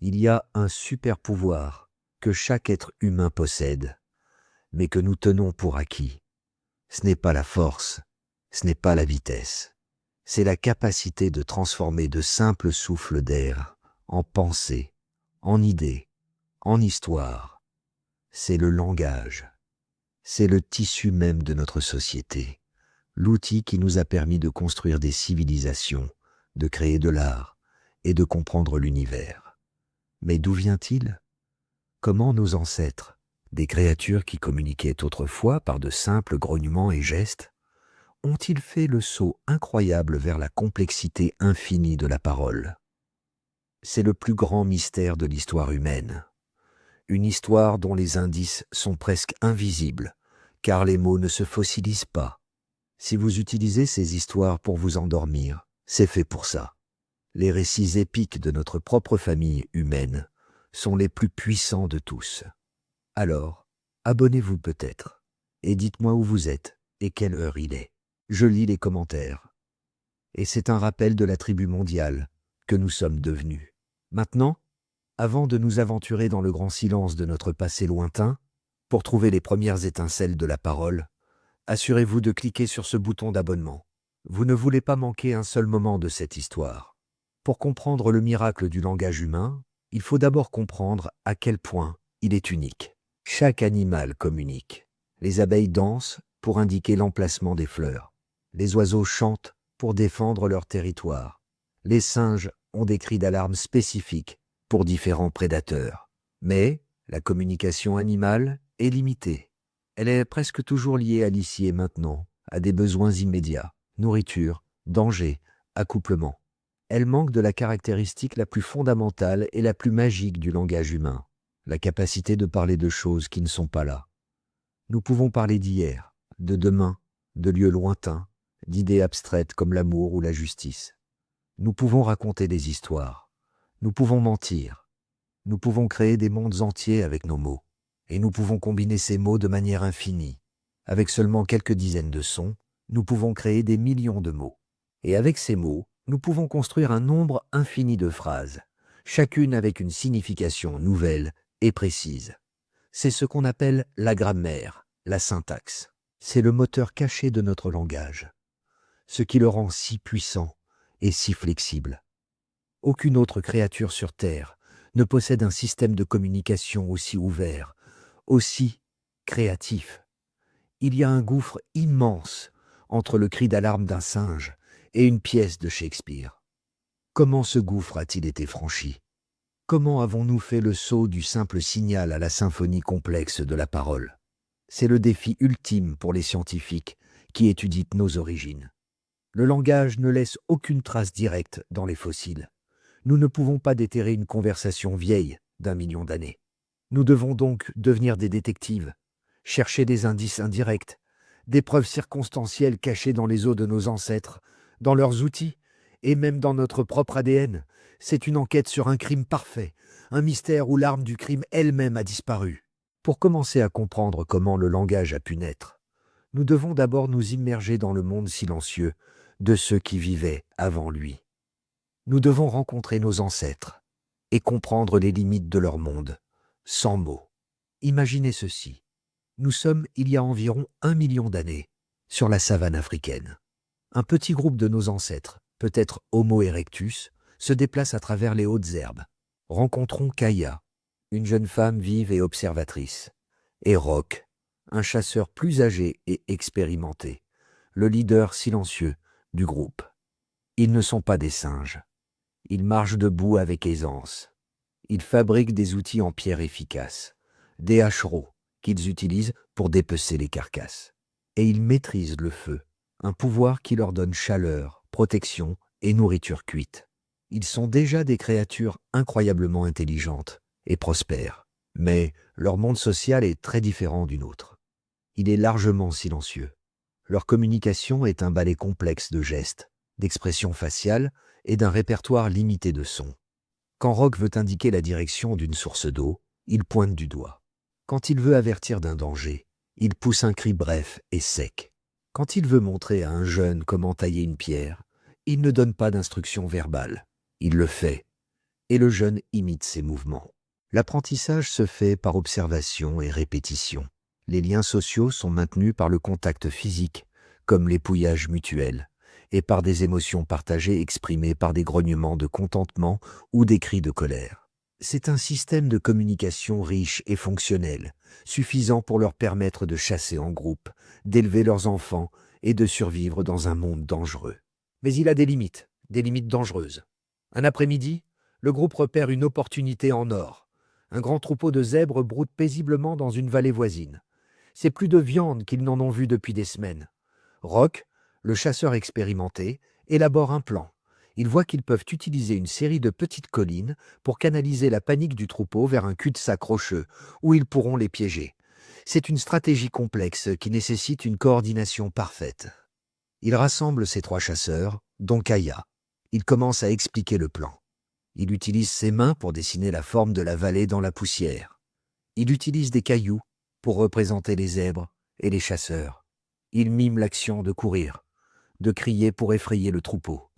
Il y a un super pouvoir que chaque être humain possède, mais que nous tenons pour acquis. Ce n'est pas la force, ce n'est pas la vitesse. C'est la capacité de transformer de simples souffles d'air en pensées, en idées, en histoire. C'est le langage. C'est le tissu même de notre société, l'outil qui nous a permis de construire des civilisations, de créer de l'art et de comprendre l'univers. Mais d'où vient-il? Comment nos ancêtres, des créatures qui communiquaient autrefois par de simples grognements et gestes, ont-ils fait le saut incroyable vers la complexité infinie de la parole? C'est le plus grand mystère de l'histoire humaine. Une histoire dont les indices sont presque invisibles, car les mots ne se fossilisent pas. Si vous utilisez ces histoires pour vous endormir, c'est fait pour ça. Les récits épiques de notre propre famille humaine sont les plus puissants de tous. Alors, abonnez-vous peut-être, et dites-moi où vous êtes et quelle heure il est. Je lis les commentaires. Et c'est un rappel de la tribu mondiale que nous sommes devenus. Maintenant, avant de nous aventurer dans le grand silence de notre passé lointain, pour trouver les premières étincelles de la parole, assurez-vous de cliquer sur ce bouton d'abonnement. Vous ne voulez pas manquer un seul moment de cette histoire. Pour comprendre le miracle du langage humain, il faut d'abord comprendre à quel point il est unique. Chaque animal communique. Les abeilles dansent pour indiquer l'emplacement des fleurs. Les oiseaux chantent pour défendre leur territoire. Les singes ont des cris d'alarme spécifiques pour différents prédateurs. Mais la communication animale est limitée. Elle est presque toujours liée à l'ici et maintenant, à des besoins immédiats, nourriture, danger, accouplement. Elle manque de la caractéristique la plus fondamentale et la plus magique du langage humain, la capacité de parler de choses qui ne sont pas là. Nous pouvons parler d'hier, de demain, de lieux lointains, d'idées abstraites comme l'amour ou la justice. Nous pouvons raconter des histoires. Nous pouvons mentir. Nous pouvons créer des mondes entiers avec nos mots. Et nous pouvons combiner ces mots de manière infinie. Avec seulement quelques dizaines de sons, nous pouvons créer des millions de mots. Et avec ces mots, nous pouvons construire un nombre infini de phrases, chacune avec une signification nouvelle et précise. C'est ce qu'on appelle la grammaire, la syntaxe. C'est le moteur caché de notre langage, ce qui le rend si puissant et si flexible. Aucune autre créature sur Terre ne possède un système de communication aussi ouvert, aussi créatif. Il y a un gouffre immense entre le cri d'alarme d'un singe et une pièce de Shakespeare. Comment ce gouffre a-t-il été franchi? Comment avons-nous fait le saut du simple signal à la symphonie complexe de la parole? C'est le défi ultime pour les scientifiques qui étudient nos origines. Le langage ne laisse aucune trace directe dans les fossiles. Nous ne pouvons pas déterrer une conversation vieille d'1 million d'années. Nous devons donc devenir des détectives, chercher des indices indirects, des preuves circonstancielles cachées dans les os de nos ancêtres, dans leurs outils et même dans notre propre ADN. C'est une enquête sur un crime parfait, un mystère où l'arme du crime elle-même a disparu. Pour commencer à comprendre comment le langage a pu naître, nous devons d'abord nous immerger dans le monde silencieux de ceux qui vivaient avant lui. Nous devons rencontrer nos ancêtres et comprendre les limites de leur monde, sans mots. Imaginez ceci. Nous sommes, il y a environ 1 million d'années, sur la savane africaine. Un petit groupe de nos ancêtres, peut-être Homo erectus, se déplace à travers les hautes herbes. Rencontrons Kaya, une jeune femme vive et observatrice, et Rock, un chasseur plus âgé et expérimenté, le leader silencieux du groupe. Ils ne sont pas des singes. Ils marchent debout avec aisance. Ils fabriquent des outils en pierre efficaces, des hachereaux qu'ils utilisent pour dépecer les carcasses. Et ils maîtrisent le feu, un pouvoir qui leur donne chaleur, protection et nourriture cuite. Ils sont déjà des créatures incroyablement intelligentes et prospères, mais leur monde social est très différent du nôtre. Il est largement silencieux. Leur communication est un ballet complexe de gestes, d'expressions faciales et d'un répertoire limité de sons. Quand Rock veut indiquer la direction d'une source d'eau, il pointe du doigt. Quand il veut avertir d'un danger, il pousse un cri bref et sec. Quand il veut montrer à un jeune comment tailler une pierre, il ne donne pas d'instructions verbales. Il le fait. et le jeune imite ses mouvements. L'apprentissage se fait par observation et répétition. Les liens sociaux sont maintenus par le contact physique, comme l'épouillage mutuel, et par des émotions partagées exprimées par des grognements de contentement ou des cris de colère. C'est un système de communication riche et fonctionnel, suffisant pour leur permettre de chasser en groupe, d'élever leurs enfants et de survivre dans un monde dangereux. Mais il a des limites dangereuses. Un après-midi, le groupe repère une opportunité en or. Un grand troupeau de zèbres broute paisiblement dans une vallée voisine. C'est plus de viande qu'ils n'en ont vu depuis des semaines. Rock, le chasseur expérimenté, élabore un plan. Ils voient qu'ils peuvent utiliser une série de petites collines pour canaliser la panique du troupeau vers un cul-de-sac rocheux, où ils pourront les piéger. C'est une stratégie complexe qui nécessite une coordination parfaite. Il rassemble ses 3 chasseurs, dont Kaya. Il commence à expliquer le plan. Il utilise ses mains pour dessiner la forme de la vallée dans la poussière. Il utilise des cailloux pour représenter les zèbres et les chasseurs. Il mime l'action de courir, de crier pour effrayer le troupeau.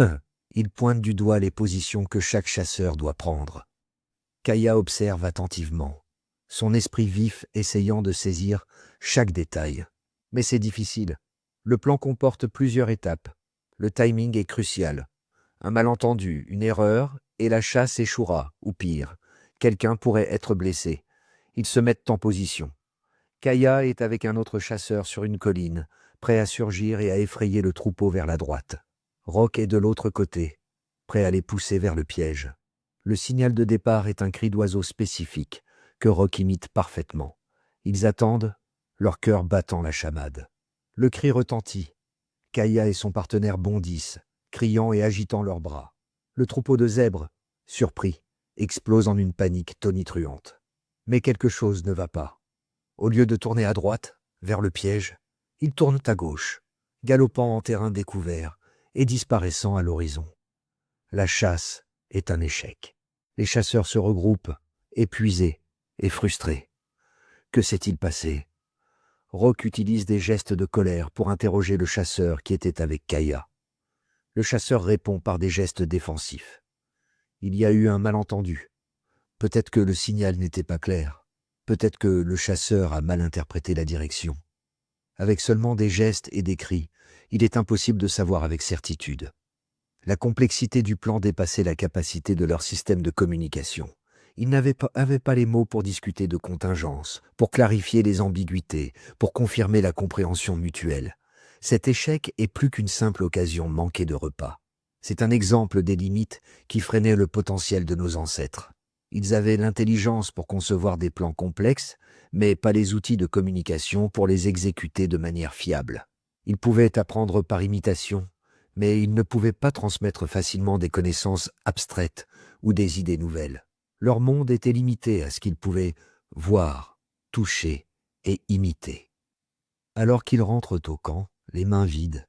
Il pointe du doigt les positions que chaque chasseur doit prendre. Kaya observe attentivement, son esprit vif essayant de saisir chaque détail. Mais c'est difficile. Le plan comporte plusieurs étapes. Le timing est crucial. Un malentendu, une erreur, et la chasse échouera, ou pire, quelqu'un pourrait être blessé. Ils se mettent en position. Kaya est avec un autre chasseur sur une colline, prêt à surgir et à effrayer le troupeau vers la droite. Rock est de l'autre côté, prêt à les pousser vers le piège. Le signal de départ est un cri d'oiseau spécifique, que Rock imite parfaitement. Ils attendent, leur cœur battant la chamade. Le cri retentit. Kaya et son partenaire bondissent, criant et agitant leurs bras. Le troupeau de zèbres, surpris, explose en une panique tonitruante. Mais quelque chose ne va pas. Au lieu de tourner à droite, vers le piège, ils tournent à gauche, galopant en terrain découvert et disparaissant à l'horizon. La chasse est un échec. Les chasseurs se regroupent, épuisés et frustrés. Que s'est-il passé ? Rock utilise des gestes de colère pour interroger le chasseur qui était avec Kaya. Le chasseur répond par des gestes défensifs. Il y a eu un malentendu. Peut-être que le signal n'était pas clair. Peut-être que le chasseur a mal interprété la direction. Avec seulement des gestes et des cris, il est impossible de savoir avec certitude. La complexité du plan dépassait la capacité de leur système de communication. Ils n'avaient pas les mots pour discuter de contingence, pour clarifier les ambiguïtés, pour confirmer la compréhension mutuelle. Cet échec est plus qu'une simple occasion manquée de repas. C'est un exemple des limites qui freinaient le potentiel de nos ancêtres. Ils avaient l'intelligence pour concevoir des plans complexes, mais pas les outils de communication pour les exécuter de manière fiable. Ils pouvaient apprendre par imitation, mais ils ne pouvaient pas transmettre facilement des connaissances abstraites ou des idées nouvelles. Leur monde était limité à ce qu'ils pouvaient voir, toucher et imiter. Alors qu'ils rentrent au camp, les mains vides,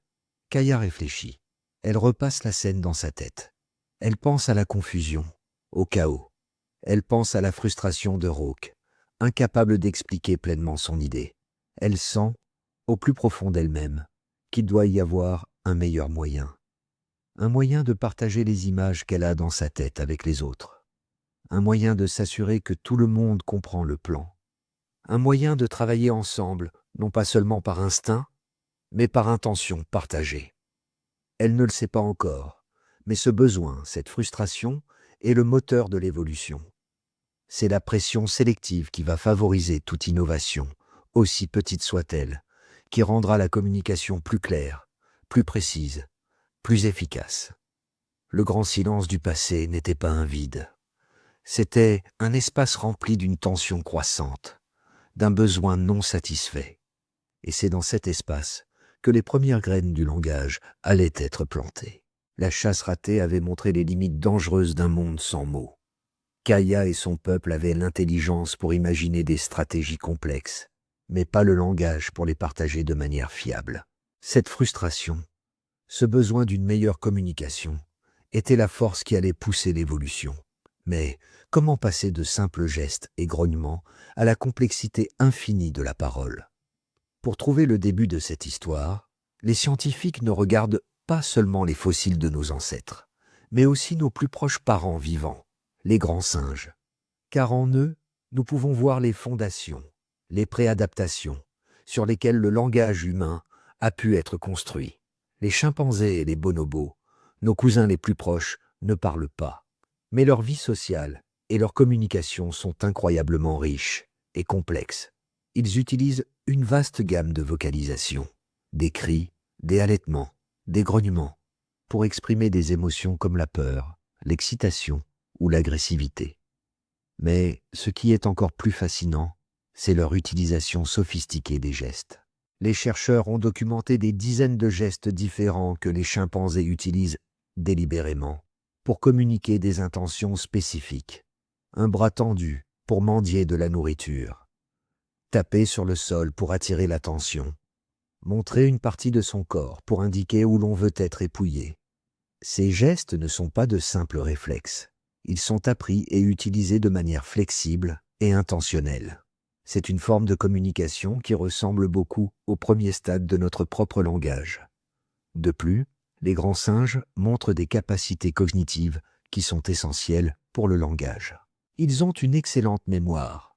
Kaya réfléchit. Elle repasse la scène dans sa tête. Elle pense à la confusion, au chaos. Elle pense à la frustration de Rock, incapable d'expliquer pleinement son idée. Elle sent, au plus profond d'elle-même, qu'il doit y avoir un meilleur moyen. Un moyen de partager les images qu'elle a dans sa tête avec les autres. Un moyen de s'assurer que tout le monde comprend le plan. Un moyen de travailler ensemble, non pas seulement par instinct, mais par intention partagée. Elle ne le sait pas encore, mais ce besoin, cette frustration, est le moteur de l'évolution. C'est la pression sélective qui va favoriser toute innovation, aussi petite soit-elle, qui rendra la communication plus claire, plus précise, plus efficace. Le grand silence du passé n'était pas un vide. C'était un espace rempli d'une tension croissante, d'un besoin non satisfait. Et c'est dans cet espace que les premières graines du langage allaient être plantées. La chasse ratée avait montré les limites dangereuses d'un monde sans mots. Kaya et son peuple avaient l'intelligence pour imaginer des stratégies complexes, mais pas le langage pour les partager de manière fiable. Cette frustration, ce besoin d'une meilleure communication, était la force qui allait pousser l'évolution. Mais comment passer de simples gestes et grognements à la complexité infinie de la parole ? Pour trouver le début de cette histoire, les scientifiques ne regardent pas seulement les fossiles de nos ancêtres, mais aussi nos plus proches parents vivants, les grands singes. Car en eux, nous pouvons voir les fondations, les préadaptations, sur lesquelles le langage humain a pu être construit. Les chimpanzés et les bonobos, nos cousins les plus proches, ne parlent pas. Mais leur vie sociale et leur communication sont incroyablement riches et complexes. Ils utilisent une vaste gamme de vocalisations, des cris, des halètements, des grognements, pour exprimer des émotions comme la peur, l'excitation ou l'agressivité. Mais ce qui est encore plus fascinant, c'est leur utilisation sophistiquée des gestes. Les chercheurs ont documenté des dizaines de gestes différents que les chimpanzés utilisent délibérément pour communiquer des intentions spécifiques. Un bras tendu pour mendier de la nourriture. Taper sur le sol pour attirer l'attention. Montrer une partie de son corps pour indiquer où l'on veut être épouillé. Ces gestes ne sont pas de simples réflexes. Ils sont appris et utilisés de manière flexible et intentionnelle. C'est une forme de communication qui ressemble beaucoup au premier stade de notre propre langage. De plus, les grands singes montrent des capacités cognitives qui sont essentielles pour le langage. Ils ont une excellente mémoire.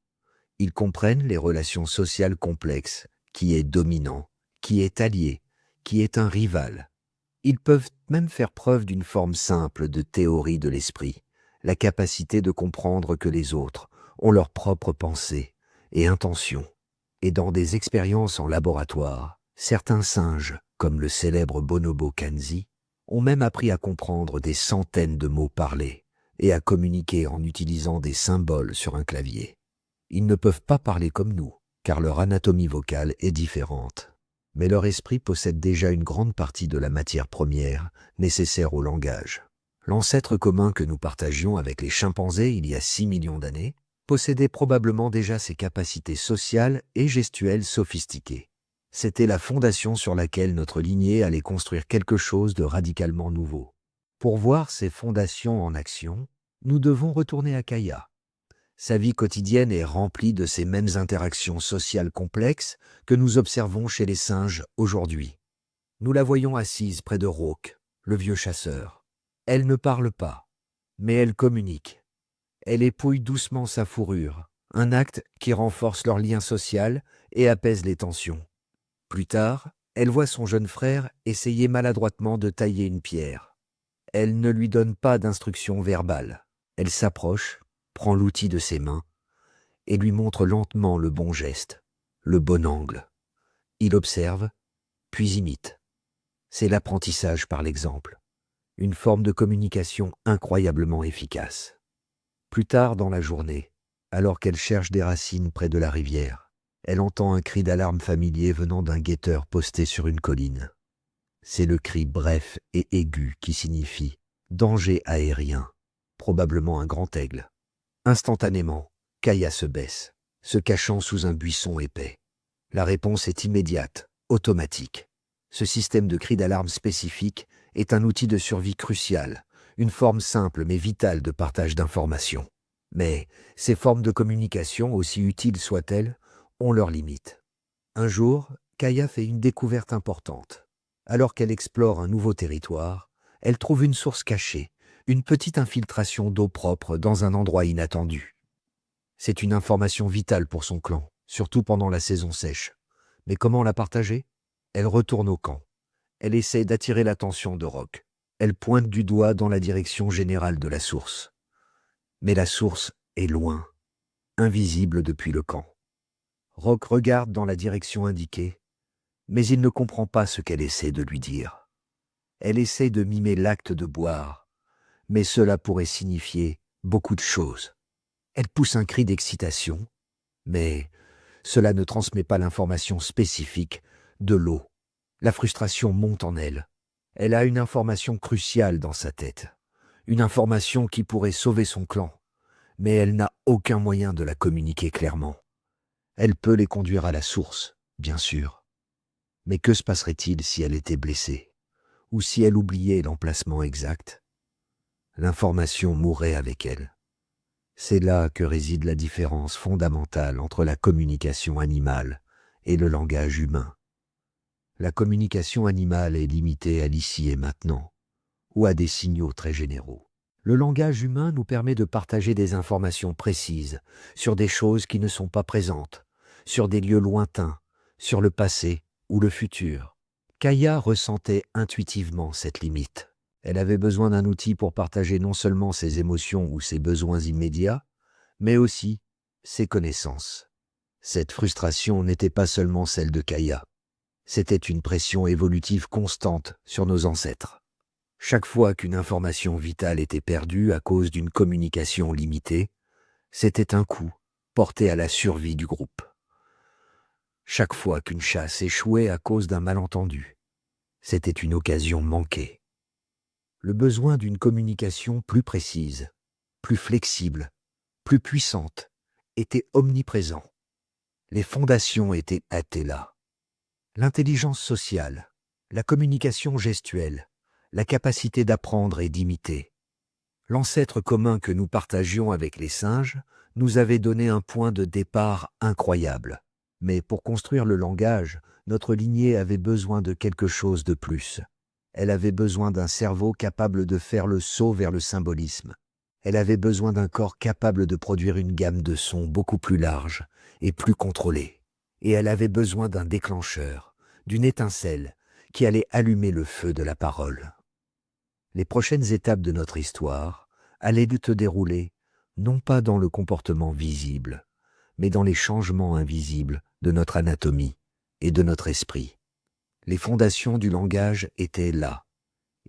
Ils comprennent les relations sociales complexes, qui est dominant, qui est allié, qui est un rival. Ils peuvent même faire preuve d'une forme simple de théorie de l'esprit, la capacité de comprendre que les autres ont leurs propres pensées et intentions. Et dans des expériences en laboratoire, certains singes, comme le célèbre bonobo Kanzi, ont même appris à comprendre des centaines de mots parlés et à communiquer en utilisant des symboles sur un clavier. Ils ne peuvent pas parler comme nous, car leur anatomie vocale est différente. Mais leur esprit possède déjà une grande partie de la matière première nécessaire au langage. L'ancêtre commun que nous partagions avec les chimpanzés il y a 6 millions d'années possédait probablement déjà ces capacités sociales et gestuelles sophistiquées. C'était la fondation sur laquelle notre lignée allait construire quelque chose de radicalement nouveau. Pour voir ces fondations en action, nous devons retourner à Kaya. Sa vie quotidienne est remplie de ces mêmes interactions sociales complexes que nous observons chez les singes aujourd'hui. Nous la voyons assise près de Roque, le vieux chasseur. Elle ne parle pas, mais elle communique. Elle épouille doucement sa fourrure, un acte qui renforce leur lien social et apaise les tensions. Plus tard, elle voit son jeune frère essayer maladroitement de tailler une pierre. Elle ne lui donne pas d'instruction verbale. Elle s'approche, prend l'outil de ses mains et lui montre lentement le bon geste, le bon angle. Il observe, puis imite. C'est l'apprentissage par l'exemple, une forme de communication incroyablement efficace. Plus tard dans la journée, alors qu'elle cherche des racines près de la rivière, elle entend un cri d'alarme familier venant d'un guetteur posté sur une colline. C'est le cri bref et aigu qui signifie « danger aérien », probablement un grand aigle. Instantanément, Kaya se baisse, se cachant sous un buisson épais. La réponse est immédiate, automatique. Ce système de cri d'alarme spécifique est un outil de survie crucial, une forme simple mais vitale de partage d'informations. Mais ces formes de communication, aussi utiles soient-elles, ont leurs limites. Un jour, Kaya fait une découverte importante. Alors qu'elle explore un nouveau territoire, elle trouve une source cachée, une petite infiltration d'eau propre dans un endroit inattendu. C'est une information vitale pour son clan, surtout pendant la saison sèche. Mais comment la partager? Elle retourne au camp. Elle essaie d'attirer l'attention de Roque. Elle pointe du doigt dans la direction générale de la source. Mais la source est loin, invisible depuis le camp. Roque regarde dans la direction indiquée, mais il ne comprend pas ce qu'elle essaie de lui dire. Elle essaie de mimer l'acte de boire, mais cela pourrait signifier beaucoup de choses. Elle pousse un cri d'excitation, mais cela ne transmet pas l'information spécifique de l'eau. La frustration monte en elle. Elle a une information cruciale dans sa tête, une information qui pourrait sauver son clan, mais elle n'a aucun moyen de la communiquer clairement. Elle peut les conduire à la source, bien sûr. Mais que se passerait-il si elle était blessée, ou si elle oubliait l'emplacement exact? L'information mourrait avec elle. C'est là que réside la différence fondamentale entre la communication animale et le langage humain. La communication animale est limitée à l'ici et maintenant, ou à des signaux très généraux. Le langage humain nous permet de partager des informations précises sur des choses qui ne sont pas présentes, sur des lieux lointains, sur le passé ou le futur. Kaya ressentait intuitivement cette limite. Elle avait besoin d'un outil pour partager non seulement ses émotions ou ses besoins immédiats, mais aussi ses connaissances. Cette frustration n'était pas seulement celle de Kaya. C'était une pression évolutive constante sur nos ancêtres. Chaque fois qu'une information vitale était perdue à cause d'une communication limitée, c'était un coup porté à la survie du groupe. Chaque fois qu'une chasse échouait à cause d'un malentendu, c'était une occasion manquée. Le besoin d'une communication plus précise, plus flexible, plus puissante, était omniprésent. Les fondations étaient hâtées là. L'intelligence sociale, la communication gestuelle, la capacité d'apprendre et d'imiter. L'ancêtre commun que nous partagions avec les singes nous avait donné un point de départ incroyable. Mais pour construire le langage, notre lignée avait besoin de quelque chose de plus. Elle avait besoin d'un cerveau capable de faire le saut vers le symbolisme. Elle avait besoin d'un corps capable de produire une gamme de sons beaucoup plus large et plus contrôlée. Et elle avait besoin d'un déclencheur, d'une étincelle qui allait allumer le feu de la parole. Les prochaines étapes de notre histoire allaient se dérouler non pas dans le comportement visible, mais dans les changements invisibles de notre anatomie et de notre esprit. Les fondations du langage étaient là,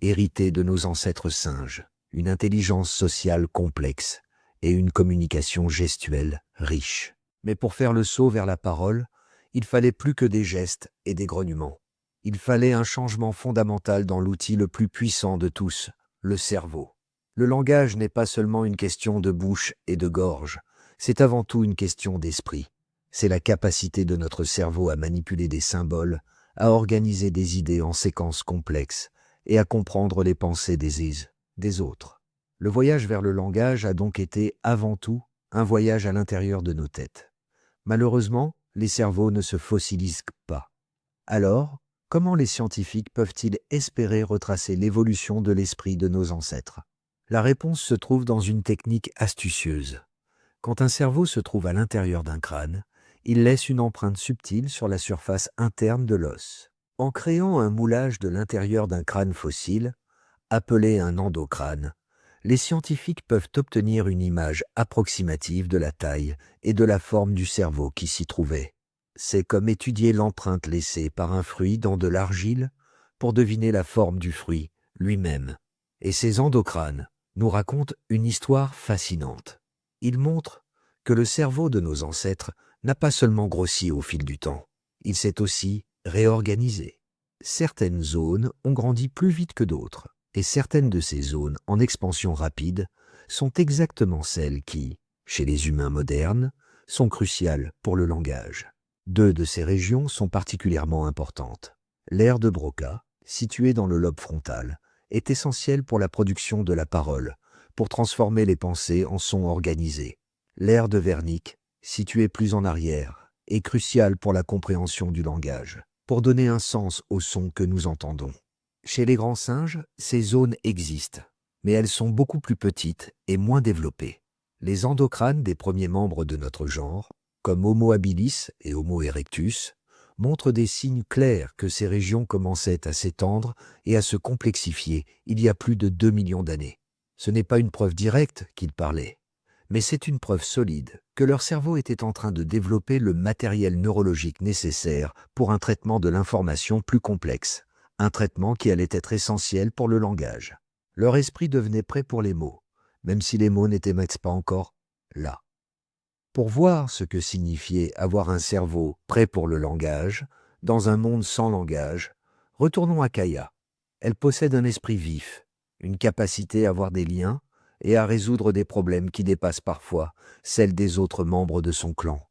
héritées de nos ancêtres singes, une intelligence sociale complexe et une communication gestuelle riche. Mais pour faire le saut vers la parole, il fallait plus que des gestes et des grognements. Il fallait un changement fondamental dans l'outil le plus puissant de tous, le cerveau. Le langage n'est pas seulement une question de bouche et de gorge, c'est avant tout une question d'esprit. C'est la capacité de notre cerveau à manipuler des symboles, à organiser des idées en séquences complexes et à comprendre les pensées des autres. Le voyage vers le langage a donc été avant tout un voyage à l'intérieur de nos têtes. Malheureusement, les cerveaux ne se fossilisent pas. Alors, comment les scientifiques peuvent-ils espérer retracer l'évolution de l'esprit de nos ancêtres? La réponse se trouve dans une technique astucieuse. Quand un cerveau se trouve à l'intérieur d'un crâne, il laisse une empreinte subtile sur la surface interne de l'os. En créant un moulage de l'intérieur d'un crâne fossile, appelé un endocrâne, les scientifiques peuvent obtenir une image approximative de la taille et de la forme du cerveau qui s'y trouvait. C'est comme étudier l'empreinte laissée par un fruit dans de l'argile pour deviner la forme du fruit lui-même. Et ces endocrânes nous racontent une histoire fascinante. Ils montrent que le cerveau de nos ancêtres n'a pas seulement grossi au fil du temps, il s'est aussi réorganisé. Certaines zones ont grandi plus vite que d'autres, et certaines de ces zones en expansion rapide sont exactement celles qui, chez les humains modernes, sont cruciales pour le langage. Deux de ces régions sont particulièrement importantes. L'aire de Broca, située dans le lobe frontal, est essentielle pour la production de la parole, pour transformer les pensées en sons organisés. L'aire de Wernicke, située plus en arrière, est cruciale pour la compréhension du langage, pour donner un sens aux sons que nous entendons. Chez les grands singes, ces zones existent, mais elles sont beaucoup plus petites et moins développées. Les endocrânes des premiers membres de notre genre, comme Homo habilis et Homo erectus, montrent des signes clairs que ces régions commençaient à s'étendre et à se complexifier il y a plus de 2 millions d'années. Ce n'est pas une preuve directe qu'ils parlaient, mais c'est une preuve solide que leur cerveau était en train de développer le matériel neurologique nécessaire pour un traitement de l'information plus complexe, un traitement qui allait être essentiel pour le langage. Leur esprit devenait prêt pour les mots, même si les mots n'étaient même pas encore là. Pour voir ce que signifiait avoir un cerveau prêt pour le langage, dans un monde sans langage, retournons à Kaya. Elle possède un esprit vif, une capacité à avoir des liens et à résoudre des problèmes qui dépassent parfois celles des autres membres de son clan,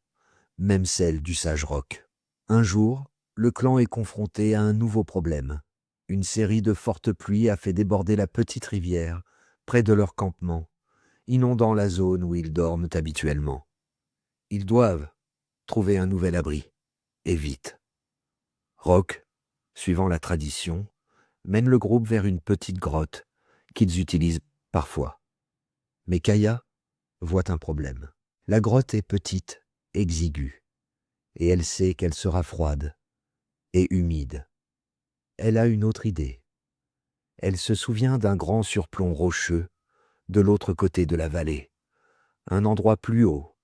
même celle du sage Roc. Un jour, le clan est confronté à un nouveau problème. Une série de fortes pluies a fait déborder la petite rivière près de leur campement, inondant la zone où ils dorment habituellement. Ils doivent trouver un nouvel abri, et vite. Roc, suivant la tradition, mène le groupe vers une petite grotte qu'ils utilisent parfois. Mais Kaya voit un problème. La grotte est petite, exiguë, et elle sait qu'elle sera froide et humide. Elle a une autre idée. Elle se souvient d'un grand surplomb rocheux de l'autre côté de la vallée, un endroit plus haut,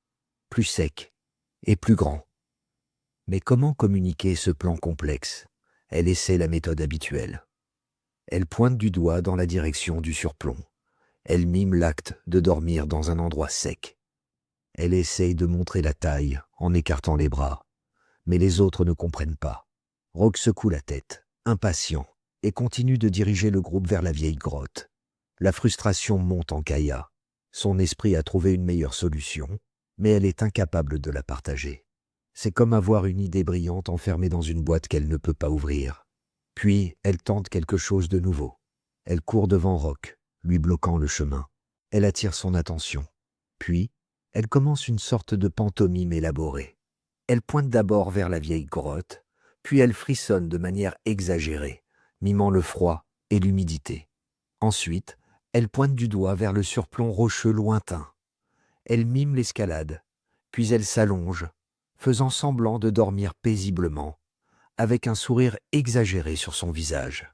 plus sec et plus grand. Mais comment communiquer ce plan complexe? Elle essaie la méthode habituelle. Elle pointe du doigt dans la direction du surplomb. Elle mime l'acte de dormir dans un endroit sec. Elle essaye de montrer la taille en écartant les bras, mais les autres ne comprennent pas. Rock secoue la tête, impatient, et continue de diriger le groupe vers la vieille grotte. La frustration monte en Kaya. Son esprit a trouvé une meilleure solution, mais elle est incapable de la partager. C'est comme avoir une idée brillante enfermée dans une boîte qu'elle ne peut pas ouvrir. Puis, elle tente quelque chose de nouveau. Elle court devant Rock, lui bloquant le chemin. Elle attire son attention. Puis, elle commence une sorte de pantomime élaborée. Elle pointe d'abord vers la vieille grotte, puis elle frissonne de manière exagérée, mimant le froid et l'humidité. Ensuite, elle pointe du doigt vers le surplomb rocheux lointain. Elle mime l'escalade, puis elle s'allonge, faisant semblant de dormir paisiblement, avec un sourire exagéré sur son visage.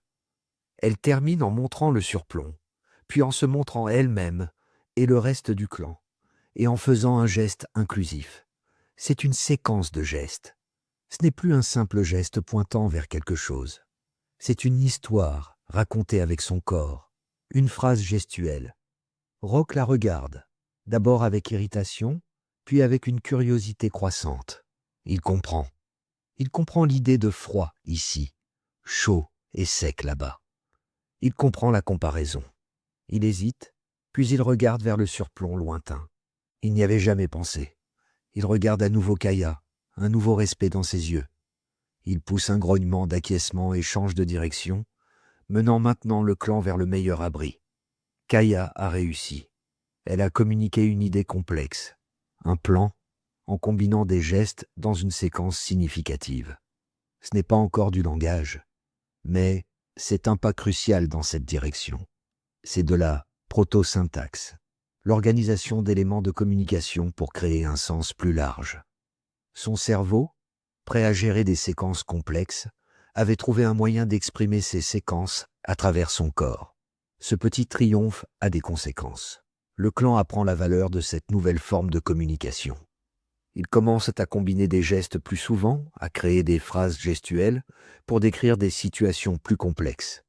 Elle termine en montrant le surplomb, puis en se montrant elle-même et le reste du clan, et en faisant un geste inclusif. C'est une séquence de gestes. Ce n'est plus un simple geste pointant vers quelque chose. C'est une histoire racontée avec son corps, une phrase gestuelle. Rock la regarde, d'abord avec irritation, puis avec une curiosité croissante. Il comprend. Il comprend l'idée de froid ici, chaud et sec là-bas. Il comprend la comparaison. Il hésite, puis il regarde vers le surplomb lointain. Il n'y avait jamais pensé. Il regarde à nouveau Kaya, un nouveau respect dans ses yeux. Il pousse un grognement d'acquiescement et change de direction, menant maintenant le clan vers le meilleur abri. Kaya a réussi. Elle a communiqué une idée complexe, un plan, en combinant des gestes dans une séquence significative. Ce n'est pas encore du langage, mais c'est un pas crucial dans cette direction. C'est de la protosyntaxe, l'organisation d'éléments de communication pour créer un sens plus large. Son cerveau, prêt à gérer des séquences complexes, avait trouvé un moyen d'exprimer ces séquences à travers son corps. Ce petit triomphe a des conséquences. Le clan apprend la valeur de cette nouvelle forme de communication. Ils commencent à combiner des gestes plus souvent, à créer des phrases gestuelles pour décrire des situations plus complexes.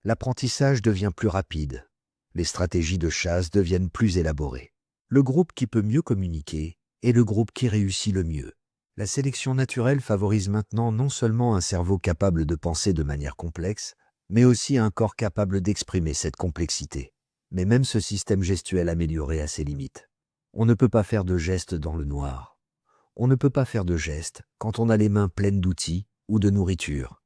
L'apprentissage devient plus rapide. Les stratégies de chasse deviennent plus élaborées. Le groupe qui peut mieux communiquer est le groupe qui réussit le mieux. La sélection naturelle favorise maintenant non seulement un cerveau capable de penser de manière complexe, mais aussi un corps capable d'exprimer cette complexité. Mais même ce système gestuel amélioré a ses limites. On ne peut pas faire de gestes dans le noir. On ne peut pas faire de gestes quand on a les mains pleines d'outils ou de nourriture.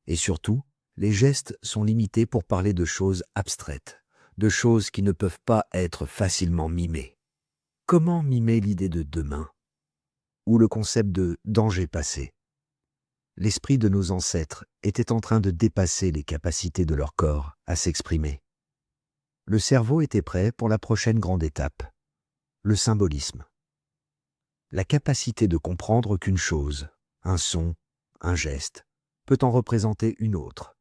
Et surtout, les gestes sont limités pour parler de choses abstraites, de choses qui ne peuvent pas être facilement mimées. Comment mimer l'idée de demain? Ou le concept de danger passé? L'esprit de nos ancêtres était en train de dépasser les capacités de leur corps à s'exprimer. Le cerveau était prêt pour la prochaine grande étape, le symbolisme. La capacité de comprendre qu'une chose, un son, un geste, peut en représenter une autre,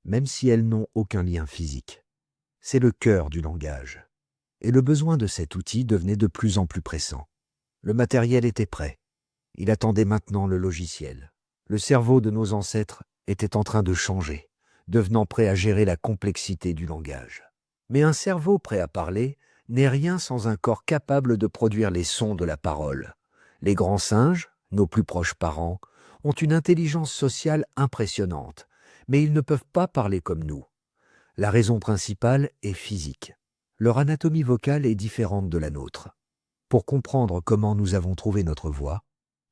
même si elles n'ont aucun lien physique. C'est le cœur du langage. Et le besoin de cet outil devenait de plus en plus pressant. Le matériel était prêt. Il attendait maintenant le logiciel. Le cerveau de nos ancêtres était en train de changer, devenant prêt à gérer la complexité du langage. Mais un cerveau prêt à parler n'est rien sans un corps capable de produire les sons de la parole. Les grands singes, nos plus proches parents, ont une intelligence sociale impressionnante, mais ils ne peuvent pas parler comme nous. La raison principale est physique. Leur anatomie vocale est différente de la nôtre. Pour comprendre comment nous avons trouvé notre voix,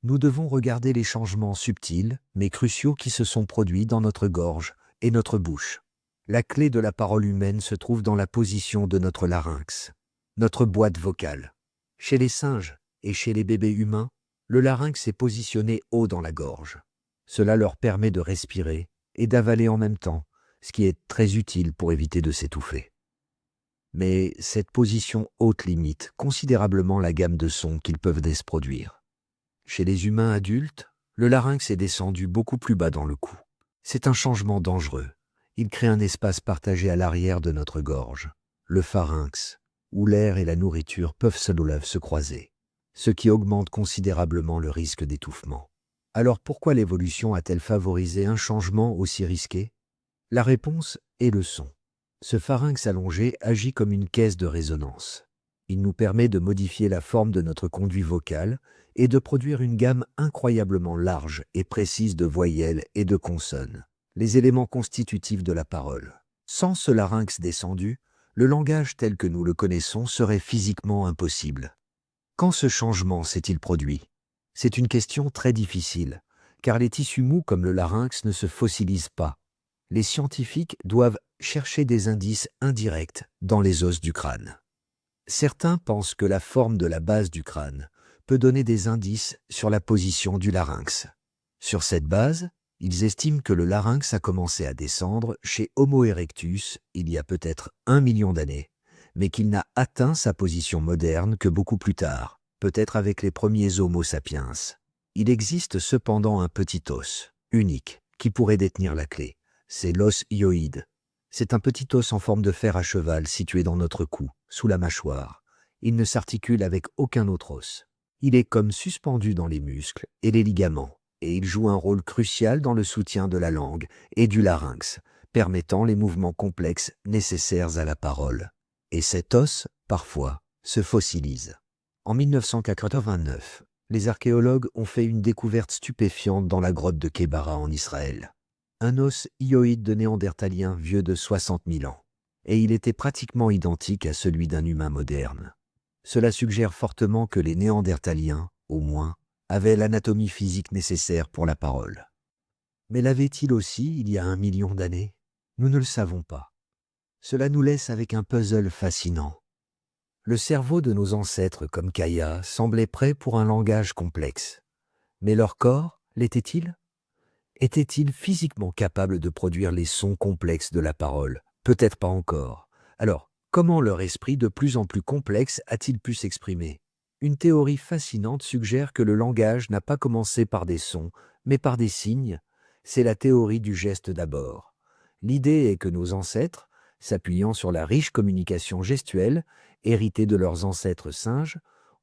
nous devons regarder les changements subtils mais cruciaux qui se sont produits dans notre gorge et notre bouche. La clé de la parole humaine se trouve dans la position de notre larynx, notre boîte vocale. Chez les singes et chez les bébés humains, le larynx est positionné haut dans la gorge. Cela leur permet de respirer et d'avaler en même temps, ce qui est très utile pour éviter de s'étouffer. Mais cette position haute limite considérablement la gamme de sons qu'ils peuvent produire. Chez les humains adultes, le larynx est descendu beaucoup plus bas dans le cou. C'est un changement dangereux. Il crée un espace partagé à l'arrière de notre gorge, le pharynx, où l'air et la nourriture peuvent se croiser, ce qui augmente considérablement le risque d'étouffement. Alors pourquoi l'évolution a-t-elle favorisé un changement aussi risqué? La réponse est le son. Ce pharynx allongé agit comme une caisse de résonance. Il nous permet de modifier la forme de notre conduit vocal et de produire une gamme incroyablement large et précise de voyelles et de consonnes, les éléments constitutifs de la parole. Sans ce larynx descendu, le langage tel que nous le connaissons serait physiquement impossible. Quand ce changement s'est-il produit? C'est une question très difficile, car les tissus mous comme le larynx ne se fossilisent pas. Les scientifiques doivent chercher des indices indirects dans les os du crâne. Certains pensent que la forme de la base du crâne peut donner des indices sur la position du larynx. Sur cette base, ils estiment que le larynx a commencé à descendre chez Homo erectus il y a peut-être 1 million d'années, mais qu'il n'a atteint sa position moderne que beaucoup plus tard, peut-être avec les premiers Homo sapiens. Il existe cependant un petit os, unique, qui pourrait détenir la clé. C'est l'os hyoïde. C'est un petit os en forme de fer à cheval situé dans notre cou, sous la mâchoire. Il ne s'articule avec aucun autre os. Il est comme suspendu dans les muscles et les ligaments, et il joue un rôle crucial dans le soutien de la langue et du larynx, permettant les mouvements complexes nécessaires à la parole. Et cet os, parfois, se fossilise. En 1989, les archéologues ont fait une découverte stupéfiante dans la grotte de Kébara en Israël. Un os hyoïde de néandertalien vieux de 60 000 ans, et il était pratiquement identique à celui d'un humain moderne. Cela suggère fortement que les néandertaliens, au moins, avaient l'anatomie physique nécessaire pour la parole. Mais l'avaient-ils aussi il y a 1 million d'années? Nous ne le savons pas. Cela nous laisse avec un puzzle fascinant. Le cerveau de nos ancêtres comme Kaya semblait prêt pour un langage complexe. Mais leur corps, l'était-il? Était-il physiquement capable de produire les sons complexes de la parole? Peut-être pas encore. Alors, comment leur esprit de plus en plus complexe a-t-il pu s'exprimer? Une théorie fascinante suggère que le langage n'a pas commencé par des sons, mais par des signes. C'est la théorie du geste d'abord. L'idée est que nos ancêtres, s'appuyant sur la riche communication gestuelle, héritée de leurs ancêtres singes,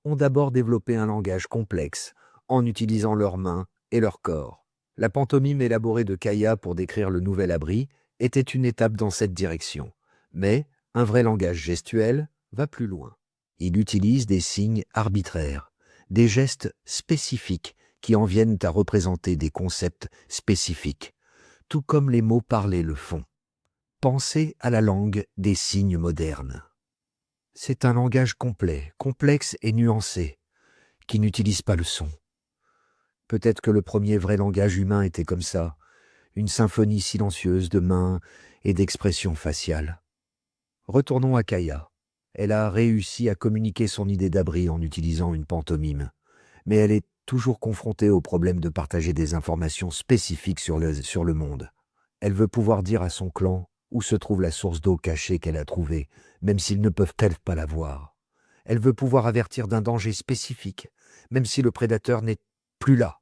ont d'abord développé un langage complexe, en utilisant leurs mains et leur corps. La pantomime élaborée de Kaya pour décrire le nouvel abri était une étape dans cette direction. Mais un vrai langage gestuel va plus loin. Il utilise des signes arbitraires, des gestes spécifiques qui en viennent à représenter des concepts spécifiques, tout comme les mots parlés le font. Pensez à la langue des signes modernes. C'est un langage complet, complexe et nuancé, qui n'utilise pas le son. Peut-être que le premier vrai langage humain était comme ça, une symphonie silencieuse de mains et d'expressions faciales. Retournons à Kaya. Elle a réussi à communiquer son idée d'abri en utilisant une pantomime, mais elle est toujours confrontée au problème de partager des informations spécifiques sur le monde. Elle veut pouvoir dire à son clan où se trouve la source d'eau cachée qu'elle a trouvée, même s'ils ne peuvent pas la voir. Elle veut pouvoir avertir d'un danger spécifique, même si le prédateur n'est plus là.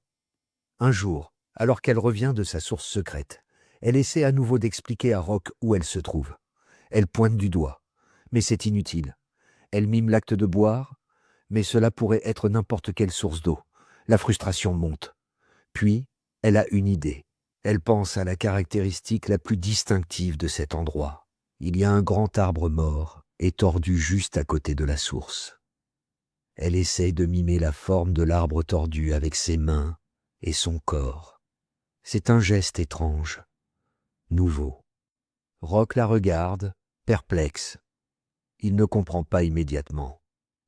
Un jour, alors qu'elle revient de sa source secrète, elle essaie à nouveau d'expliquer à Rock où elle se trouve. Elle pointe du doigt, mais c'est inutile. Elle mime l'acte de boire, mais cela pourrait être n'importe quelle source d'eau. La frustration monte. Puis, elle a une idée. Elle pense à la caractéristique la plus distinctive de cet endroit. Il y a un grand arbre mort et tordu juste à côté de la source. Elle essaie de mimer la forme de l'arbre tordu avec ses mains et son corps. C'est un geste étrange, nouveau. Rock la regarde, perplexe. Il ne comprend pas immédiatement.